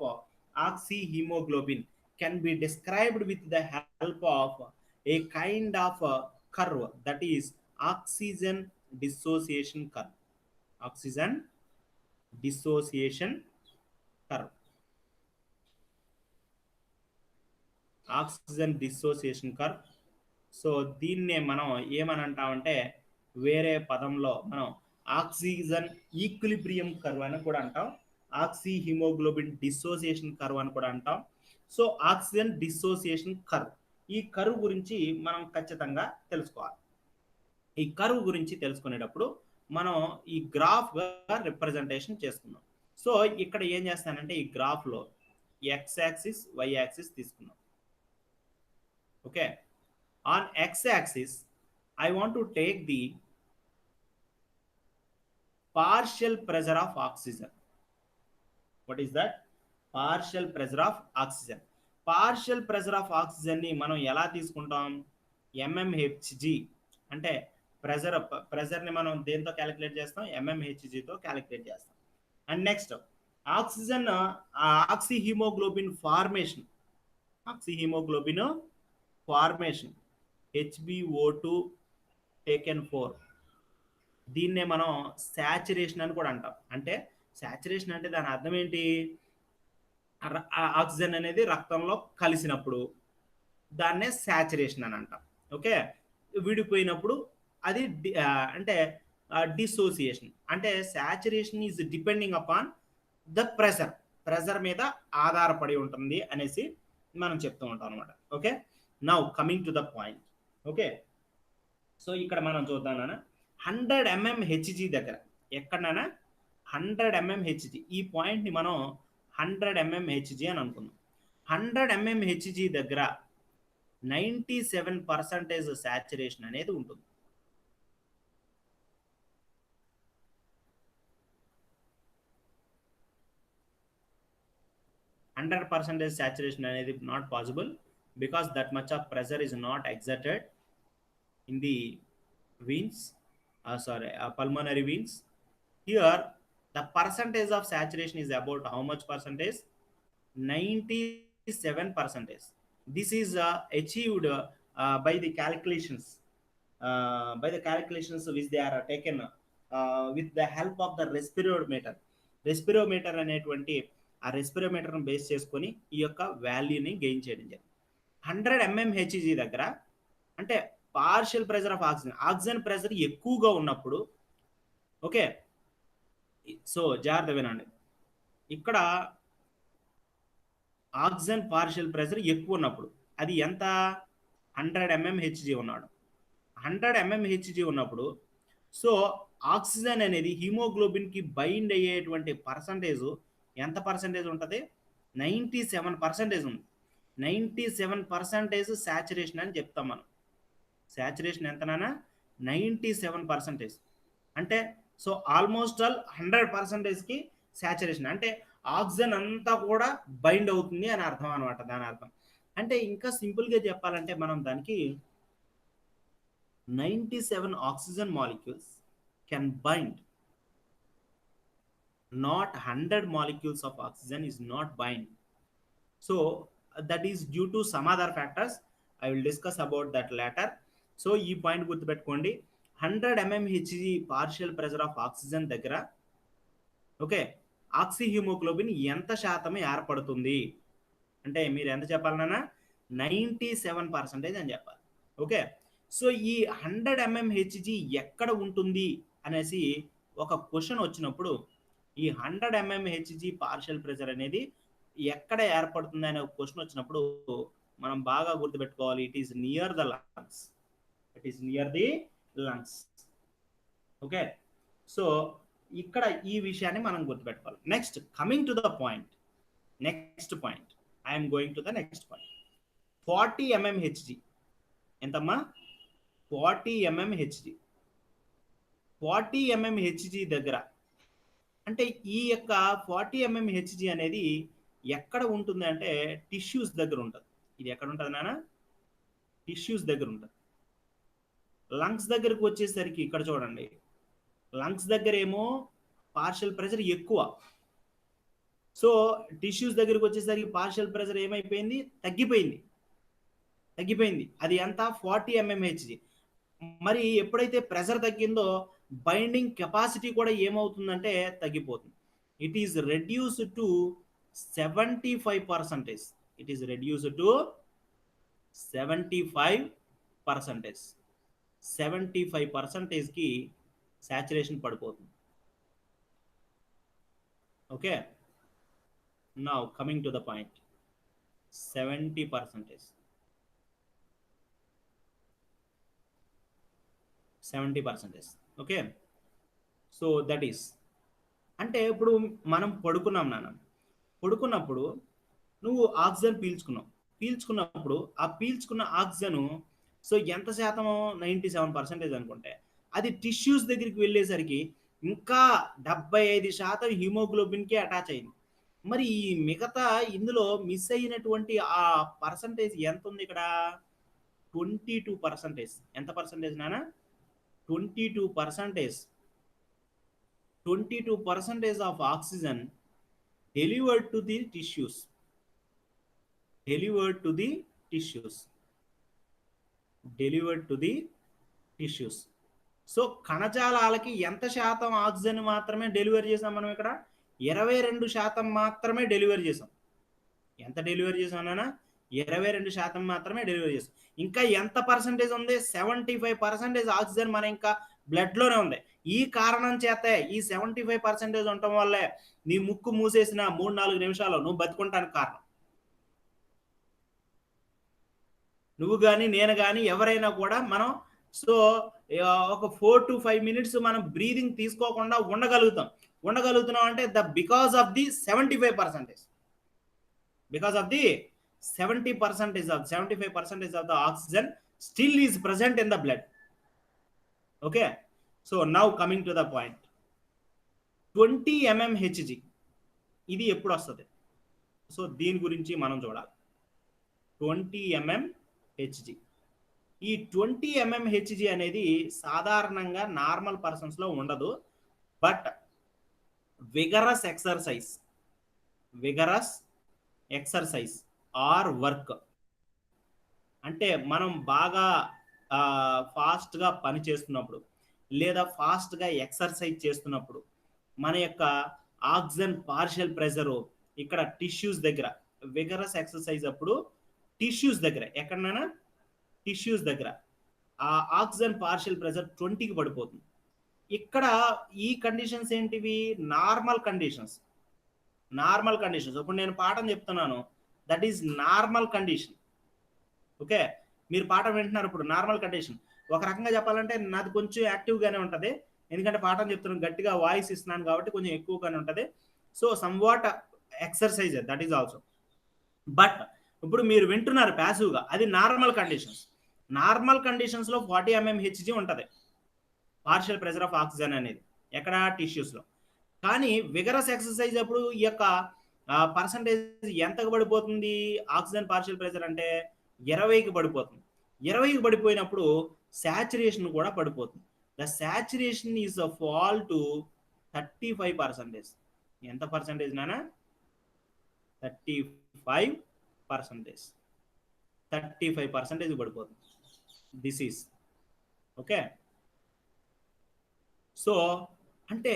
oxyhemoglobin can be described with the help of a kind of curve, that is oxygen dissociation curve. Oxygen dissociation curve. So దీన్నే మనం ఏమని అంటామంటే వేరే పదంలో మనం oxygen equilibrium curve అని కూడా అంటాం, ఆక్సిహీమోగ్లోబిన్ dissociation curve అని కూడా అంటాం. సో ఆక్సిజన్ డిసోసియేషన్ కర్వ్, ఈ కర్వ్ గురించి మనం ఖచ్చితంగా తెలుసుకోవాలి. ఈ కర్వ్ గురించి తెలుసుకునేటప్పుడు మనం ఈ గ్రాఫ్ గా రిప్రజెంటేషన్ చేసుకుందాం. సో ఇక్కడ ఏం చేస్తానంటే ఈ గ్రాఫ్లో ఎక్స్ యాక్సిస్ వై యాక్సిస్ తీసుకున్నాం. Okay, on X axis I want to take the partial pressure of oxygen. What is that? Partial pressure of oxygen. Partial pressure of oxygen ని మనం ఎలా తీసుకుంటాం? mmHg అంటే ప్రెజర్ని మనం దేంతో క్యాలిక్యులేట్ చేస్తాం? mmHgతో క్యాలిక్యులేట్ చేస్తాం. And next oxygen oxyhaemoglobin formation, oxyhaemoglobin formation HbO2 taken 4, దీన్నే మనం శాచురేషన్ అని కూడా అంటాం. అంటే శాచురేషన్ అంటే దాని అర్థం ఏంటి? ఆక్సిజన్ అనేది రక్తంలో కలిసినప్పుడు దాన్నే శాచురేషన్ అని అంటాం. ఓకే, విడిపోయినప్పుడు అది అంటే డిసోసియేషన్. అంటే saturation is depending upon the pressure మీద ఆధారపడి ఉంటుంది అనేసి మనం చెప్తూ ఉంటాం అనమాట. Okay, now coming to the point. Okay, so ఇక్కడ మనం చూద్దాం 100 mmHg దగ్గర, ఎక్కడైనా 100 mmHg, ఈ పాయింట్ని మనం 100 mmHg అని అనుకుందాం. 100 mmHg దగ్గర 97% శాచురేషన్ అనేది ఉంటుంది. హండ్రెడ్ పర్సెంటేజ్ saturation అనేది not possible because that much of pressure is not exerted in the veins, pulmonary veins. Here the percentage of saturation is about how much percentage? 97%. This is achieved by the calculations which they are taken with the help of the respirometer. Respirometer అనేటువంటి ఆ రెస్పిరోమీటర్ను base చేసుకొని ఈ యొక్క వాల్యూని gain చేయడం జరిగింది. 100 mmHg దగ్గర అంటే partial pressure of oxygen pressure ఎక్కువగా ఉన్నప్పుడు, ఓకే, సో జాగ్రత్త వినండి, ఇక్కడ ఆక్సిజన్ పార్షియల్ ప్రెజర్ ఎక్కువ ఉన్నప్పుడు అది ఎంత? 100 mmHg ఉన్నాడు. 100 mmHg ఉన్నప్పుడు సో ఆక్సిజన్ అనేది హీమోగ్లోబిన్కి బైండ్ అయ్యేటువంటి పర్సంటేజ్ ఎంత పర్సంటేజ్ ఉంటుంది? 97% ఉంది. 97% శాచురేషన్ అని చెప్తాం మనం. శాచురేషన్ ఎంతనా? 97%. అంటే సో ఆల్మోస్ట్ ఆల్ 100%కి శాచురేషన్ అంటే ఆక్సిజన్ అంతా కూడా బైండ్ అవుతుంది అని అర్థం అనమాట. దాని అర్థం అంటే ఇంకా సింపుల్గా చెప్పాలంటే మనం దానికి 97 oxygen molecules can bind, not 100 molecules of oxygen is not bind. So that is due to some other factors. I will discuss about that later. So ఈ పాయింట్ గుర్తుపెట్టుకోండి, 100 mmHg partial pressure of oxygen దగ్గర, okay, ఆక్సిహీమోగ్లోబిన్ ఎంత శాతం ఏర్పడుతుంది అంటే మీరు ఎంత చెప్పాలన్నా 97% అని చెప్పాలి. ఓకే, సో ఈ 100 mmHg ఎక్కడ ఉంటుంది అనేసి ఒక క్వశ్చన్ వచ్చినప్పుడు ఈ 100 mmHg పార్షియల్ ప్రెజర్ అనేది ఎక్కడ ఏర్పడుతుంది అనే ఒక క్వశ్చన్ వచ్చినప్పుడు మనం బాగా గుర్తుపెట్టుకోవాలి, it is near the lungs. It is near the lungs. Okay, so ఇక్కడ ఈ విషయాన్ని మనం గుర్తుపెట్టుకోవాలి. Next coming to the point, next point, I'm going to the next point. 40 mmHg ఎంతమ్మా? 40 mmHg. 40 mmHg దగ్గర అంటే ఈ యొక్క 40 mmHg అనేది ఎక్కడ ఉంటుంది అంటే టిష్యూస్ దగ్గర ఉంటుంది. ఇది ఎక్కడ ఉంటుంది నాన్న? టిష్యూస్ దగ్గర ఉంటుంది. లంగ్స్ దగ్గరకు వచ్చేసరికి ఇక్కడ చూడండి, లంగ్స్ దగ్గర ఏమో పార్షియల్ ప్రెజర్ ఎక్కువ. సో టిష్యూస్ దగ్గరకు వచ్చేసరికి పార్షియల్ ప్రెజర్ ఏమైపోయింది? తగ్గిపోయింది. అది ఎంత? 40 mmHg. మరి ఎప్పుడైతే ప్రెజర్ తగ్గిందో బైండింగ్ కెపాసిటీ కూడా ఏమవుతుందంటే తగ్గిపోతుంది. It is reduced to 75%. It is reduced to 75%. 75%కి సాచురేషన్ పడిపోతుంది. Okay, now coming to the point, 70%. 70%. Okay, so that is అంటే ఇప్పుడు మనం పడుకున్నాం నాన్న, పడుకున్నప్పుడు నువ్వు ఆక్సిజన్ పీల్చుకున్నప్పుడు ఆ పీల్చుకున్న ఆక్సిజన్ సో ఎంత శాతము 97% అనుకుంటే అది టిష్యూస్ దగ్గరికి వెళ్ళేసరికి ఇంకా 75% హిమోగ్లోబిన్కి అటాచ్ అయింది. మరి ఈ మిగతా ఇందులో మిస్ అయినటువంటి ఆ పర్సంటేజ్ ఎంత ఉంది ఇక్కడ? 22%. ఎంత పర్సంటేజ్ నాన్న? 22%. 22% of oxygen delivered to the tissues. Delivered to the tissues. Delivered to the tissues. So కణజాలాలకి ఎంత శాతం ఆక్సిజన్ మాత్రమే డెలివరీ చేసాం మనం ఇక్కడ? 22% మాత్రమే డెలివరీ చేసాం. ఎంత డెలివరీ చేసాం నాన్న? 22% మాత్రమే డెలివరీ చేసాం. ఇంకా ఎంత పర్సంటేజ్ ఉంది? 75% ఆక్సిజన్ మన ఇంకా బ్లడ్లోనే ఉంది. ఈ కారణం చేతే ఈ 75% ఉండటం వల్లే నీ ముక్కు మూసేసిన 3-4 నిమిషాలు నువ్వు బతుకుంటానికి కారణం. నువ్వు కానీ నేను కానీ ఎవరైనా కూడా మనం సో ఒక 4 to 5 minutes మనం బ్రీదింగ్ తీసుకోకుండా ఉండగలుగుతున్నాం అంటే because of the 75%. Because of the 75% of the oxygen still is present in the blood. Okay, so now coming to the point, 20 mmHg ఇది ఎప్పుడు వస్తుంది? సో దీని గురించి మనం చూడాలి. 20 mmHg, ఈ 20 mmHg అనేది సాధారణంగా నార్మల్ పర్సన్స్ లో ఉండదు. But vigorous exercise or work అంటే మనం బాగా ఫాస్ట్గా పని చేస్తున్నప్పుడు లేదా ఫాస్ట్గా ఎక్సర్సైజ్ చేస్తున్నప్పుడు మన యొక్క ఆక్సిజన్ పార్షియల్ ప్రెషరు ఇక్కడ టిష్యూస్ దగ్గర, విగరస్ ఎక్సర్సైజ్ అప్పుడు టిష్యూస్ దగ్గర, ఎక్కడైనా టిష్యూస్ దగ్గర ఆ ఆక్సిజన్ పార్షియల్ ప్రెషర్ 20కి పడిపోతుంది. ఇక్కడ ఈ కండిషన్స్ ఏంటివి? Normal conditions. ఇప్పుడు నేను పాఠం చెప్తున్నాను, that is normal condition. Okay, మీరు పాఠం వింటున్నారు ఇప్పుడు, నార్మల్ కండిషన్. ఒక రకంగా చెప్పాలంటే నాది కొంచెం యాక్టివ్గానే ఉంటుంది, ఎందుకంటే పాఠం చెప్తున్నాను, గట్టిగా వాయిస్ ఇస్తున్నాను కాబట్టి కొంచెం ఎక్కువగానే ఉంటుంది. So some what exercise that is also. But ఇప్పుడు మీరు వింటున్నారు ప్యాసివ్గా, అది నార్మల్ కండిషన్స్. నార్మల్ కండిషన్స్లో 40 mmHg ఉంటుంది పార్షియల్ ప్రెషర్ ఆఫ్ ఆక్సిజన్ అనేది, ఎక్కడ? టిష్యూస్లో. కానీ విగరస్ ఎక్సర్సైజ్ అప్పుడు ఈ యొక్క పర్సంటేజ్ ఎంతకు పడిపోతుంది? ఆక్సిజన్ పార్షియల్ ప్రెషర్ అంటే 20కి పడిపోతుంది. 20కి పడిపోయినప్పుడు సాచురేషన్ కూడా పడిపోతుంది. The saturation is fall to 35%. ఎంత పర్సంటేజ్ నానా? 35%. 35% పడిపోతుంది. This is okay. సో అంటే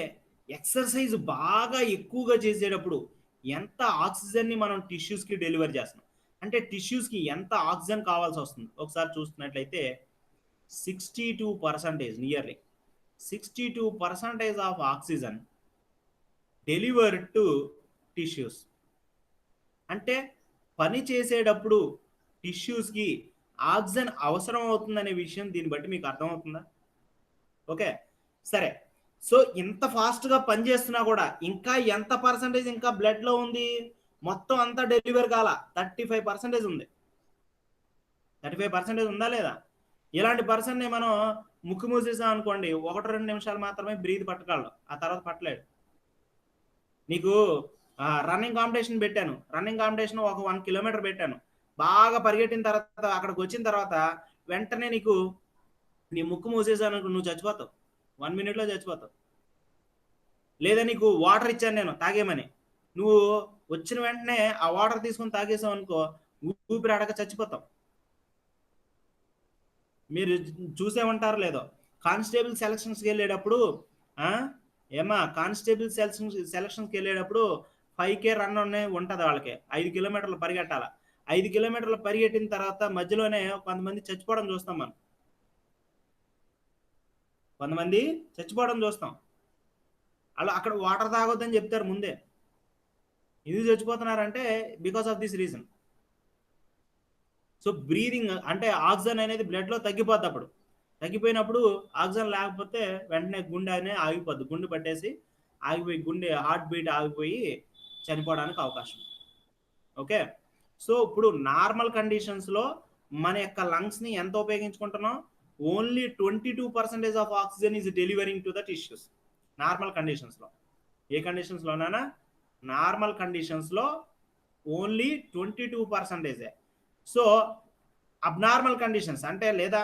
ఎక్సర్సైజ్ బాగా ఎక్కువగా చేసేటప్పుడు ఎంత ఆక్సిజన్ని మనం టిష్యూస్కి డెలివరీ చేస్తున్నాం, అంటే టిష్యూస్కి ఎంత ఆక్సిజన్ కావాల్సి వస్తుంది ఒకసారి చూస్తున్నట్లయితే 62%, nearly 62% of oxygen delivered to tissues. అంటే పని చేసేటప్పుడు టిష్యూస్కి ఆక్సిజన్ అవసరం అవుతుందనే విషయం దీన్ని బట్టి మీకు అర్థమవుతుందా? ఓకే సరే. సో ఇంత ఫాస్ట్గా పనిచేస్తున్నా కూడా ఇంకా ఎంత పర్సంటేజ్ ఇంకా బ్లడ్లో ఉంది? మొత్తం అంతా డెలివరీ కాల, 35% ఉంది. 35% ఉందా లేదా? ఇలాంటి పర్సన్ని మనం ముక్కు మూసేసాం అనుకోండి, 1-2 నిమిషాలు మాత్రమే బ్రీత్ పట్టగలడు, ఆ తర్వాత పట్టలేడు. నీకు రన్నింగ్ కాంపిటీషన్ పెట్టాను, రన్నింగ్ కాంపిటీషన్ ఒక 1 కిలోమీటర్ పెట్టాను, బాగా పరిగెట్టిన తర్వాత అక్కడికి వచ్చిన తర్వాత వెంటనే నీకు నీ ముక్కు మూసేసాను, నువ్వు చచ్చిపోతావు, 1 minute చచ్చిపోతావు. లేదా నీకు వాటర్ ఇచ్చాను నేను తాగేమని, నువ్వు వచ్చిన వెంటనే ఆ వాటర్ తీసుకొని తాగేసావు అనుకో, ఊపిరి ఆడక చచ్చిపోతావు. మీరు చూసే ఉంటారు లేదో, కానిస్టేబుల్ సెలక్షన్స్కి వెళ్ళేటప్పుడు కానిస్టేబుల్ సెలక్షన్స్కి వెళ్ళేటప్పుడు 5K రన్ ఉంటుంది వాళ్ళకి, 5 కిలోమీటర్లు పరిగెట్టాలి. 5 కిలోమీటర్లు పరిగెట్టిన తర్వాత మధ్యలోనే కొంతమంది చచ్చిపోవడం చూస్తాం మనం, కొంతమంది చచ్చిపోవడం చూస్తాం. అలా అక్కడ వాటర్ తాగొద్దని చెప్తారు ముందే. ఎందుకు చచ్చిపోతున్నారంటే because of this reason. So breathing అంటే ఆక్సిజన్ అనేది బ్లడ్లో తగ్గిపోద్ది. అప్పుడు తగ్గిపోయినప్పుడు ఆక్సిజన్ లేకపోతే వెంటనే గుండె అనే ఆగిపోద్ది, గుండె పట్టేసి ఆగిపోయి గుండె హార్ట్ బీట్ ఆగిపోయి చనిపోవడానికి అవకాశం ఉంది. ఓకే, సో ఇప్పుడు నార్మల్ కండిషన్స్లో మన యొక్క లంగ్స్ని ఎంత ఉపయోగించుకుంటున్నాం? Only 22% of oxygen is delivering to the tissues. Normal కండిషన్స్లో. ఏ కండిషన్స్లోనైనా నార్మల్ కండిషన్స్లో ఓన్లీ 22%. సో అబ్నార్మల్ కండిషన్స్ అంటే లేదా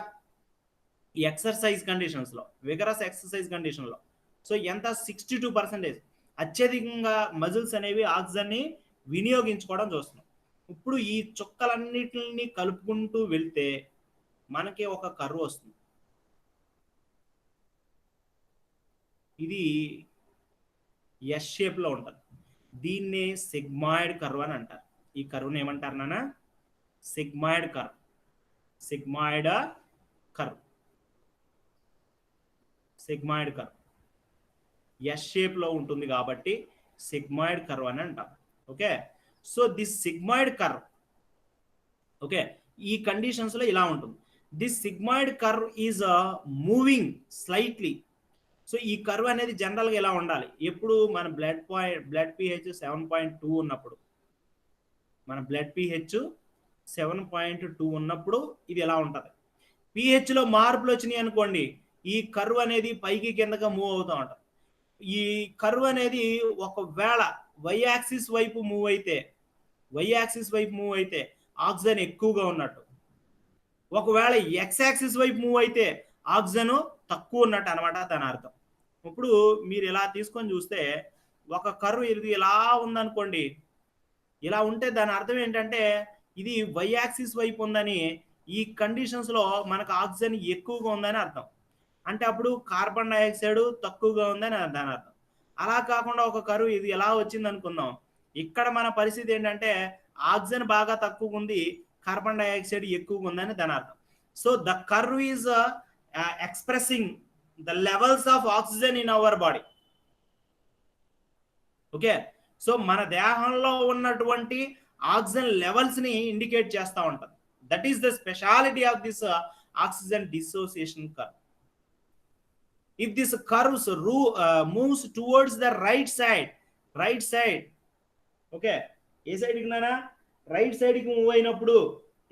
ఎక్సర్సైజ్ కండిషన్స్లో, విగరస్ ఎక్సర్సైజ్ కండిషన్లో సో ఎంత? 62%. అత్యధికంగా మజిల్స్ అనేవి ఆక్సిజన్ని వినియోగించుకోవడం చూస్తున్నాం. ఇప్పుడు ఈ చుక్కలన్నిటిని కలుపుకుంటూ వెళ్తే మనకి ఒక కర్వ్ వస్తుంది. ఇది ఎస్ షేప్లో ఉంటుంది. దీన్నే సిగ్మాయిడ్ కర్వ్ అని అంటారు. ఈ కర్వ్ని ఏమంటారు నాన్న? Sigmoid curve. Sigmoid curve. Sigmoid curve S షేప్లో ఉంటుంది కాబట్టి సిగ్మాయిడ్ కర్వ్ అని అంటాం. Okay, so this sigmoid curve, okay, ఈ కండిషన్స్లో ఇలా ఉంటుంది. This sigmoid curve is moving slightly. So ఈ కర్వ్ అనేది జనరల్గా ఇలా ఉండాలి. ఎప్పుడు మన బ్లడ్ pH 7.2 ఉన్నప్పుడు, మన బ్లడ్ pH 7.2 ఉన్నప్పుడు ఇది ఎలా ఉంటుంది. pHలో మార్పులు వచ్చినాయి అనుకోండి, ఈ కర్వ్ అనేది పైకి కిందగా మూవ్ అవుతూ ఉంటుంది. ఈ కర్వ్ అనేది ఒకవేళ వై యాక్సిస్ వైపు మూవ్ అయితే ఆక్సిజన్ ఎక్కువగా ఉన్నట్టు, ఒకవేళ ఎక్స్ యాక్సిస్ వైపు మూవ్ అయితే ఆక్సిజన్ తక్కువ ఉన్నట్టు అనమాట దాని అర్థం. ఇప్పుడు మీరు ఇలా తీసుకొని చూస్తే ఒక కర్వ్ ఇది ఇలా ఉందనుకోండి, ఇలా ఉంటే దాని అర్థం ఏంటంటే ఇది వై యాక్సిస్ వైపు ఉందని, ఈ కండిషన్స్లో మనకు ఆక్సిజన్ ఎక్కువగా ఉందని అర్థం. అంటే అప్పుడు కార్బన్ డైఆక్సైడ్ తక్కువగా ఉందని దాని అర్థం. అలా కాకుండా ఒక కర్వ్ ఇది ఎలా వచ్చింది అనుకుందాం, ఇక్కడ మన పరిస్థితి ఏంటంటే ఆక్సిజన్ బాగా తక్కువగా ఉంది, కార్బన్ డైఆక్సైడ్ ఎక్కువగా ఉందని దాని అర్థం. So the curve is expressing the levels of oxygen in our body. Okay, so మన దేహంలో ఉన్నటువంటి ఆక్సిజన్ లెవెల్స్ ని ఇండికేట్ చేస్తూ ఉంటుంది. That is the speciality of this oxygen dissociation curve. If this curves moves towards the right side, okay, ఏ సైడ్కి నానా? Right సైడ్కి మూవ్ అయినప్పుడు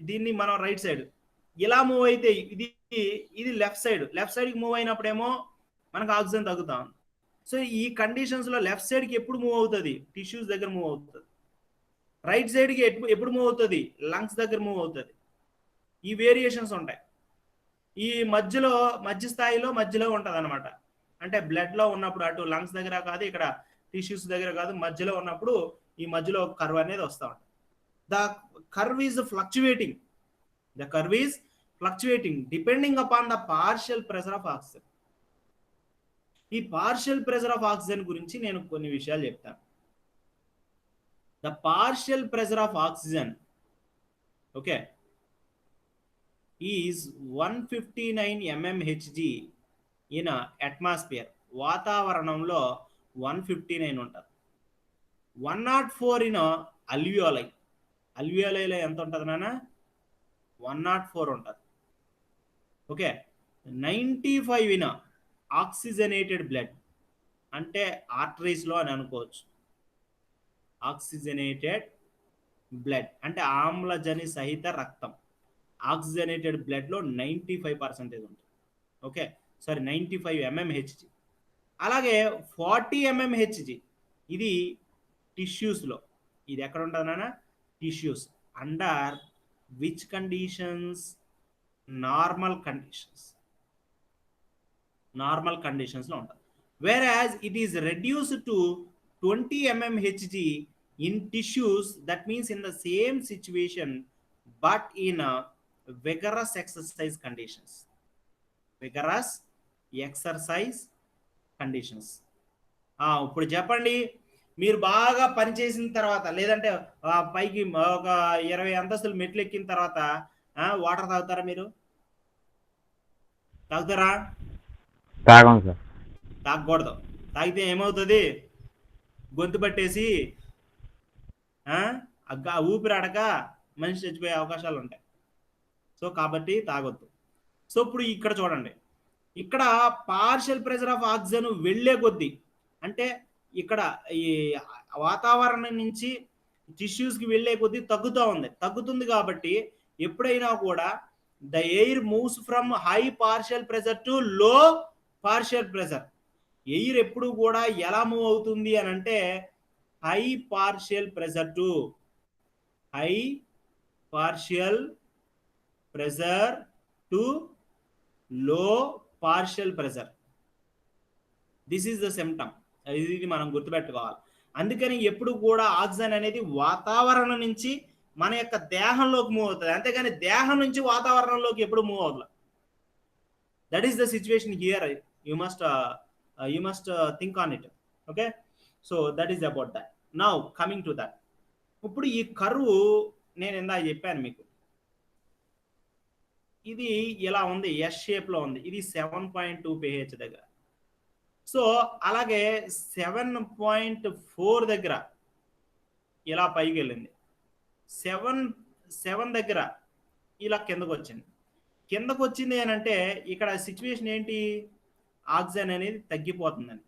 దీన్ని మనం రైట్ సైడ్ ఇలా మూవ్ అయితే ఇది లెఫ్ట్ సైడ్కి మూవ్ అయినప్పుడేమో మనకు ఆక్సిజన్ తగ్గుతాం. సో ఈ కండిషన్స్లో లెఫ్ట్ సైడ్కి ఎప్పుడు మూవ్ అవుతుంది? టిష్యూస్ దగ్గర మూవ్ అవుతుంది. రైట్ సైడ్కి ఎప్పుడు మూవ్ అవుతుంది? లంగ్స్ దగ్గర మూవ్ అవుతుంది. ఈ వేరియేషన్స్ ఉంటాయి. ఈ మధ్య స్థాయిలో మధ్యలో ఉంటుంది అనమాట. అంటే బ్లడ్లో ఉన్నప్పుడు అటు లంగ్స్ దగ్గర కాదు, ఇక్కడ టిష్యూస్ దగ్గర కాదు, మధ్యలో ఉన్నప్పుడు ఈ మధ్యలో కర్వ్ అనేది వస్తూ ఉంటుంది. The curve is fluctuating depending upon the partial pressure of oxygen. ఈ పార్షియల్ ప్రెషర్ ఆఫ్ ఆక్సిజన్ గురించి నేను కొన్ని విషయాలు చెప్తాను. The partial pressure of oxygen, okay, is 159 mmHg in atmosphere. వాతావరణంలో 159 ఉంటుంది. 104 in alveoli. అల్వియోలైలో ఎంత ఉంటుంది నాన్న? 104 ఉంటుంది. ఓకే, 95 in ఆక్సిజనేటెడ్ బ్లడ్, అంటే ఆర్టరీస్లో అని అనుకోవచ్చు. ఆక్సిజనేటెడ్ బ్లడ్ అంటే ఆమ్లజని సహిత రక్తం. ఆక్సిజనేటెడ్ బ్లడ్లో 95% ఉంటుంది. Okay, sorry 95 mmHg. అలాగే 40 mmHg ఇది టిష్యూస్లో. ఇది ఎక్కడ ఉంటుంది నాన్న? Tissues. Under which conditions? Normal కండిషన్స్లో ఉంటుంది. Whereas it is reduced to 20 mmHg in tissues, that means in the same situation but in vigorous exercise conditions. ఇప్పుడు చెప్పండి, మీరు బాగా పనిచేసిన తర్వాత, లేదంటే పైకి ఒక 20 అంతస్తులు మెట్లు ఎక్కిన తర్వాత వాటర్ తాగుతారా? మీరు తాగుతారా? తాగం సార్. తాగకూడదు. తాగితే ఏమవుతుంది? గొంతు పట్టేసి ఊపిరాడక మనిషి చచ్చిపోయే అవకాశాలు ఉంటాయి. సో కాబట్టి తాగొద్దు. సో ఇప్పుడు ఇక్కడ చూడండి, ఇక్కడ పార్షియల్ ప్రెషర్ ఆఫ్ ఆక్సిజన్ వెళ్ళే కొద్దీ, అంటే ఇక్కడ ఈ వాతావరణం నుంచి టిష్యూస్కి వెళ్ళే కొద్దీ తగ్గుతుంది కాబట్టి ఎప్పుడైనా కూడా the air moves from high partial pressure to లో పార్షియల్ ప్రెజర్. ఎయిర్ ఎప్పుడు కూడా ఎలా మూవ్ అవుతుంది అని అంటే high partial pressure to high partial pressure to లో partial pressure. This is the symptom. ఇది మనం గుర్తుపెట్టుకోవాలి. అందుకని ఎప్పుడు కూడా ఆక్సిజన్ అనేది వాతావరణం నుంచి మన యొక్క దేహంలోకి మూవ్ అవుతుంది, అంతేగాని దేహం నుంచి వాతావరణంలోకి ఎప్పుడు మూవ్ అవుతుంది. That is the situation here. You must think on it. Okay, so that is about that. Now coming to that. ఇప్పుడు ఈ కర్వ్ నేను ఇందాక చెప్పాను మీకు, ఇది ఇలా ఉంది, ఎస్ షేప్ లో ఉంది. ఇది 7.2 pH దగ్గర. సో అలాగే 7.4 దగ్గర ఇలా పైకి వెళ్ళింది. 7 దగ్గర ఇలా కిందకు వచ్చింది అని అంటే ఇక్కడ సిచ్యువేషన్ ఏంటి, ఆక్సిజన్ అనేది తగ్గిపోతుందని.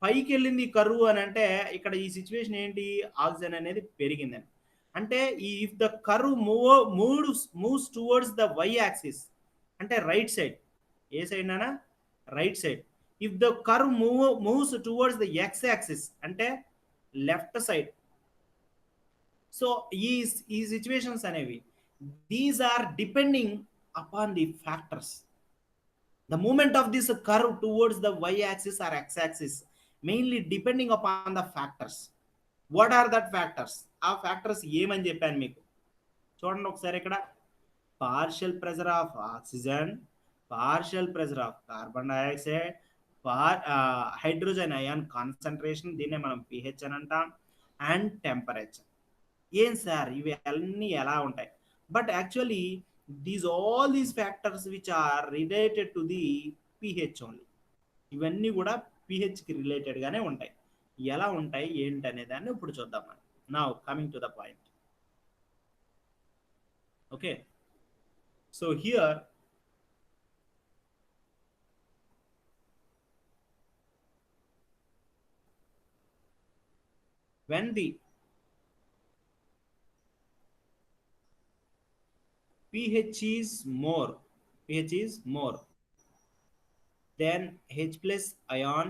పైకి వెళ్ళింది కరువు అని అంటే ఇక్కడ ఈ సిచ్యువేషన్ ఏంటి, ఆక్సిజన్ అనేది పెరిగిందని. అంటే if the curve moves towards the Y axis అంటే రైట్ సైడ్, ఏ సైడ్ నానా, right side. If the curve moves towards the X axis అంటే లెఫ్ట్ సైడ్. సో ఈ సిచ్యువేషన్స్ అనేవి, these are depending upon the factors. The movement of this curve towards the y-axis or x-axis mainly depending upon the factors. What are that factors? ఆ factors ఏమని చెప్పాను మీకు చూడండి ఒకసారి. ఇక్కడ partial pressure of oxygen, partial pressure of carbon dioxide, hydrogen ion concentration, దీన్నే మనం pH అని అంటాం, అండ్ టెంపరేచర్. ఏం సార్ ఇవి అన్నీ ఎలా ఉంటాయి? But actually all these factors which are related to the pH only. ఇవన్నీ కూడా pH కి రిలేటెడ్ గానే ఉంటాయి. ఎలా ఉంటాయి ఏంటి అనే దాన్ని ఇప్పుడు చూద్దాం మనం. Now coming to the point. Okay, so here when the pH is more then H plus ion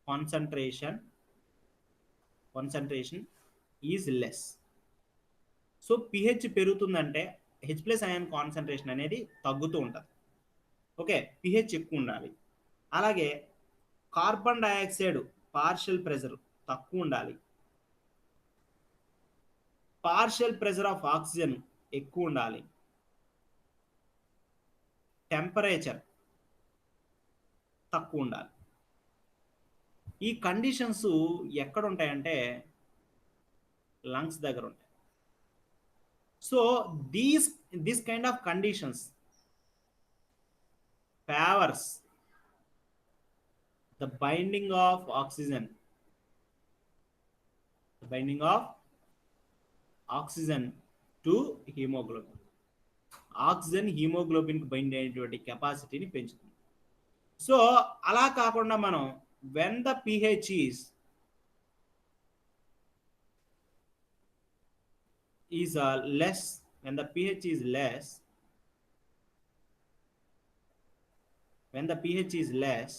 concentration is less. So pH పెరుగుతుందంటే H plus ion concentration అనేది తగ్గుతూ ఉంటుంది. ఓకే, pH ఎక్కువ ఉండాలి. అలాగే కార్బన్ డైఆక్సైడ్ పార్షియల్ ప్రెజర్ తక్కువ ఉండాలి. Partial pressure of oxygen ఎక్కువ ఉండాలి. టెంపరేచర్ తక్కువ ఉండాలి. ఈ కండిషన్స్ ఎక్కడ ఉంటాయంటే లంగ్స్ దగ్గర ఉంటాయి. So these kind of conditions favours the binding of oxygen, to haemoglobin. Oxygen హీమోగ్లోబిన్కి బైండ్ అయినటువంటి కెపాసిటీని పెంచుతుంది. సో అలా కాకుండా మనం when the pH is less, when the pH is less,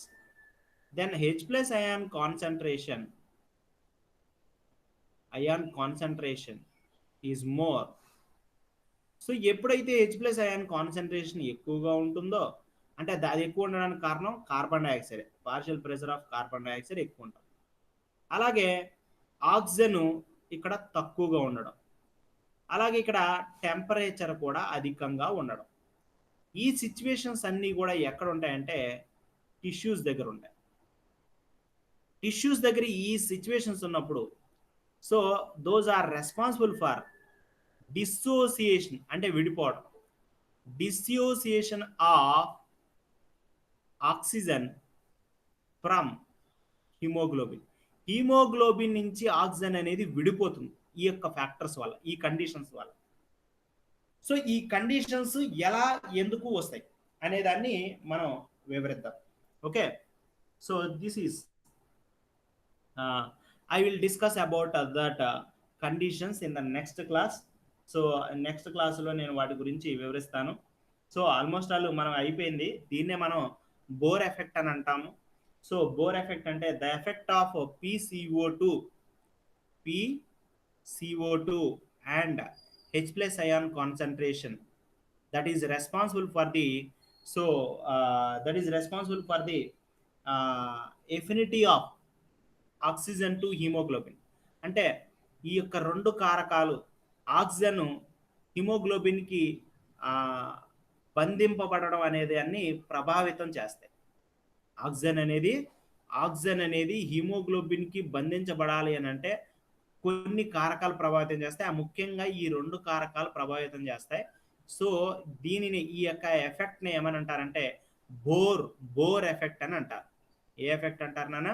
then H plus ion concentration is more. So ఎప్పుడైతే H plus ion concentration ఎక్కువగా ఉంటుందో అంటే అది ఎక్కువ ఉండడానికి కారణం carbon dioxide, partial pressure of carbon dioxide ఎక్కువ ఉంటుంది. అలాగే ఆక్సిజన్ ఇక్కడ తక్కువగా ఉండడం, అలాగే ఇక్కడ టెంపరేచర్ కూడా అధికంగా ఉండడం. ఈ సిచ్యువేషన్స్ అన్నీ కూడా ఎక్కడ ఉంటాయంటే టిష్యూస్ దగ్గర ఉంటాయి. టిష్యూస్ దగ్గర ఈ సిచ్యువేషన్స్ ఉన్నప్పుడు so those are responsible for dissociation అంటే విడిపోవడం, dissociation of oxygen from haemoglobin. Haemoglobin నుంచి ఆక్సిజన్ అనేది విడిపోతుంది ఈ యొక్క ఫ్యాక్టర్స్ వల్ల, ఈ కండిషన్స్ వల్ల. సో ఈ కండిషన్స్ ఎలా ఎందుకు వస్తాయి అనేదాన్ని మనం వివరిద్దాం. Okay, so this is I will discuss about that conditions in the next class. So next క్లాస్లో నేను వాటి గురించి వివరిస్తాను. సో ఆల్మోస్ట్ ఆల్ మనం అయిపోయింది. దీన్నే మనం బోర్ ఎఫెక్ట్ అని అంటాము. సో బోర్ ఎఫెక్ట్ అంటే the effect of PCO2 and H plus ion concentration that is responsible for the affinity of oxygen to haemoglobin. అంటే ఈ యొక్క రెండు కారకాలు ఆక్సిజన్ హిమోగ్లోబిన్కి బంధింపబడడం అనేది అన్ని ప్రభావితం చేస్తాయి. ఆక్సిజన్ అనేది హిమోగ్లోబిన్కి బంధించబడాలి అని అంటే కొన్ని కారకాలు ప్రభావితం చేస్తాయి. ముఖ్యంగా ఈ రెండు కారకాలు ప్రభావితం చేస్తాయి. సో దీనిని ఈ యొక్క ఎఫెక్ట్ని ఏమని అంటారంటే బోర్ ఎఫెక్ట్ అని అంటారు. ఏ ఎఫెక్ట్ అంటారు నాన్న?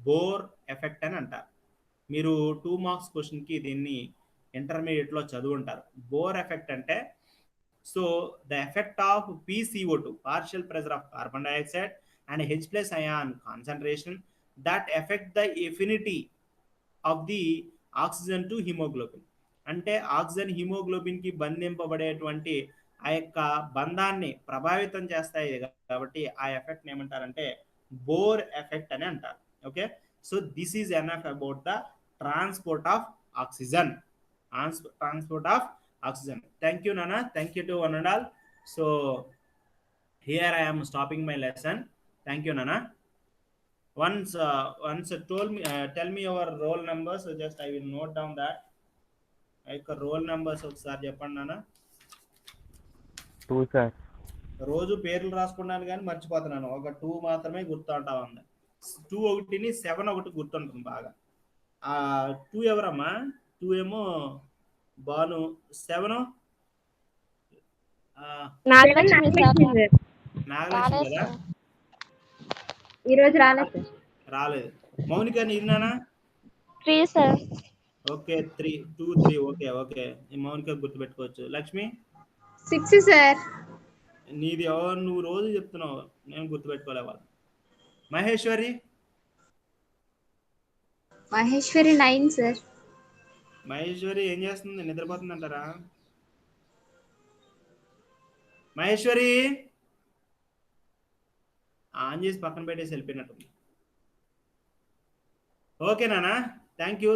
బోర్ ఎఫెక్ట్ అని అంటారు. మీరు 2 మార్క్స్ క్వశ్చన్కి దీన్ని ఇంటర్మీడియట్లో చదువుంటారు. బోర్ ఎఫెక్ట్ అంటే so the effect of PCO2 partial pressure of carbon dioxide and H plus ion concentration that affect the affinity of the oxygen to hemoglobin. అంటే ఆక్సిజన్ హిమోగ్లోబిన్కి బంధింపబడేటువంటి ఆ యొక్క బంధాన్ని ప్రభావితం చేస్తాయి కాబట్టి ఆ ఎఫెక్ట్ని ఏమంటారంటే బోర్ ఎఫెక్ట్ అని అంటారు. Okay, so this is enough about the transport of oxygen. Thank you నాన్న, thank you to one and all. So here I am stopping my lesson. Thank you nana. Once tell me your roll number, so just I will note down that. యొక్క role numbers ఒకసారి చెప్పండి నాన్న. 2 sir. రోజు పేర్లు రాసుకున్నాను కానీ మర్చిపోతున్నాను. ఒక 2 మాత్రమే గుర్తుంటా ఉంది. 2 ఒకటిని 7 ఒకటి గుర్తుంటుంది బాగా. 2 ఎవరమ్మా? 2 ఏమో బాను, 7 నాగలక్ష్మి కదా? ఈరోజు రాలేదు. మౌనిక నీనానా? 3 సార్. ఓకే 3 ఓకే మౌనిక గుర్తుపెట్టుకోవచ్చు. లక్ష్మి 6 సార్. నీది ఎవరు? నువ్వు రోజు చెప్తున్నావు, నేను గుర్తుపెట్టుకోలే వాళ్ళు. మహేశ్వరి 9 సార్. మహేశ్వరి ఏం చేస్తుంది? నిద్రపోతుంది అంటారా? మహేశ్వరి ఆన్ చేసి పక్కన పెట్టేసి వెళ్ళిపోయినట్టుంది. ఓకే నాన్న, thank you.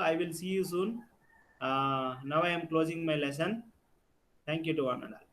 I will see you soon. Now I am closing my lesson. Thank you to one and all.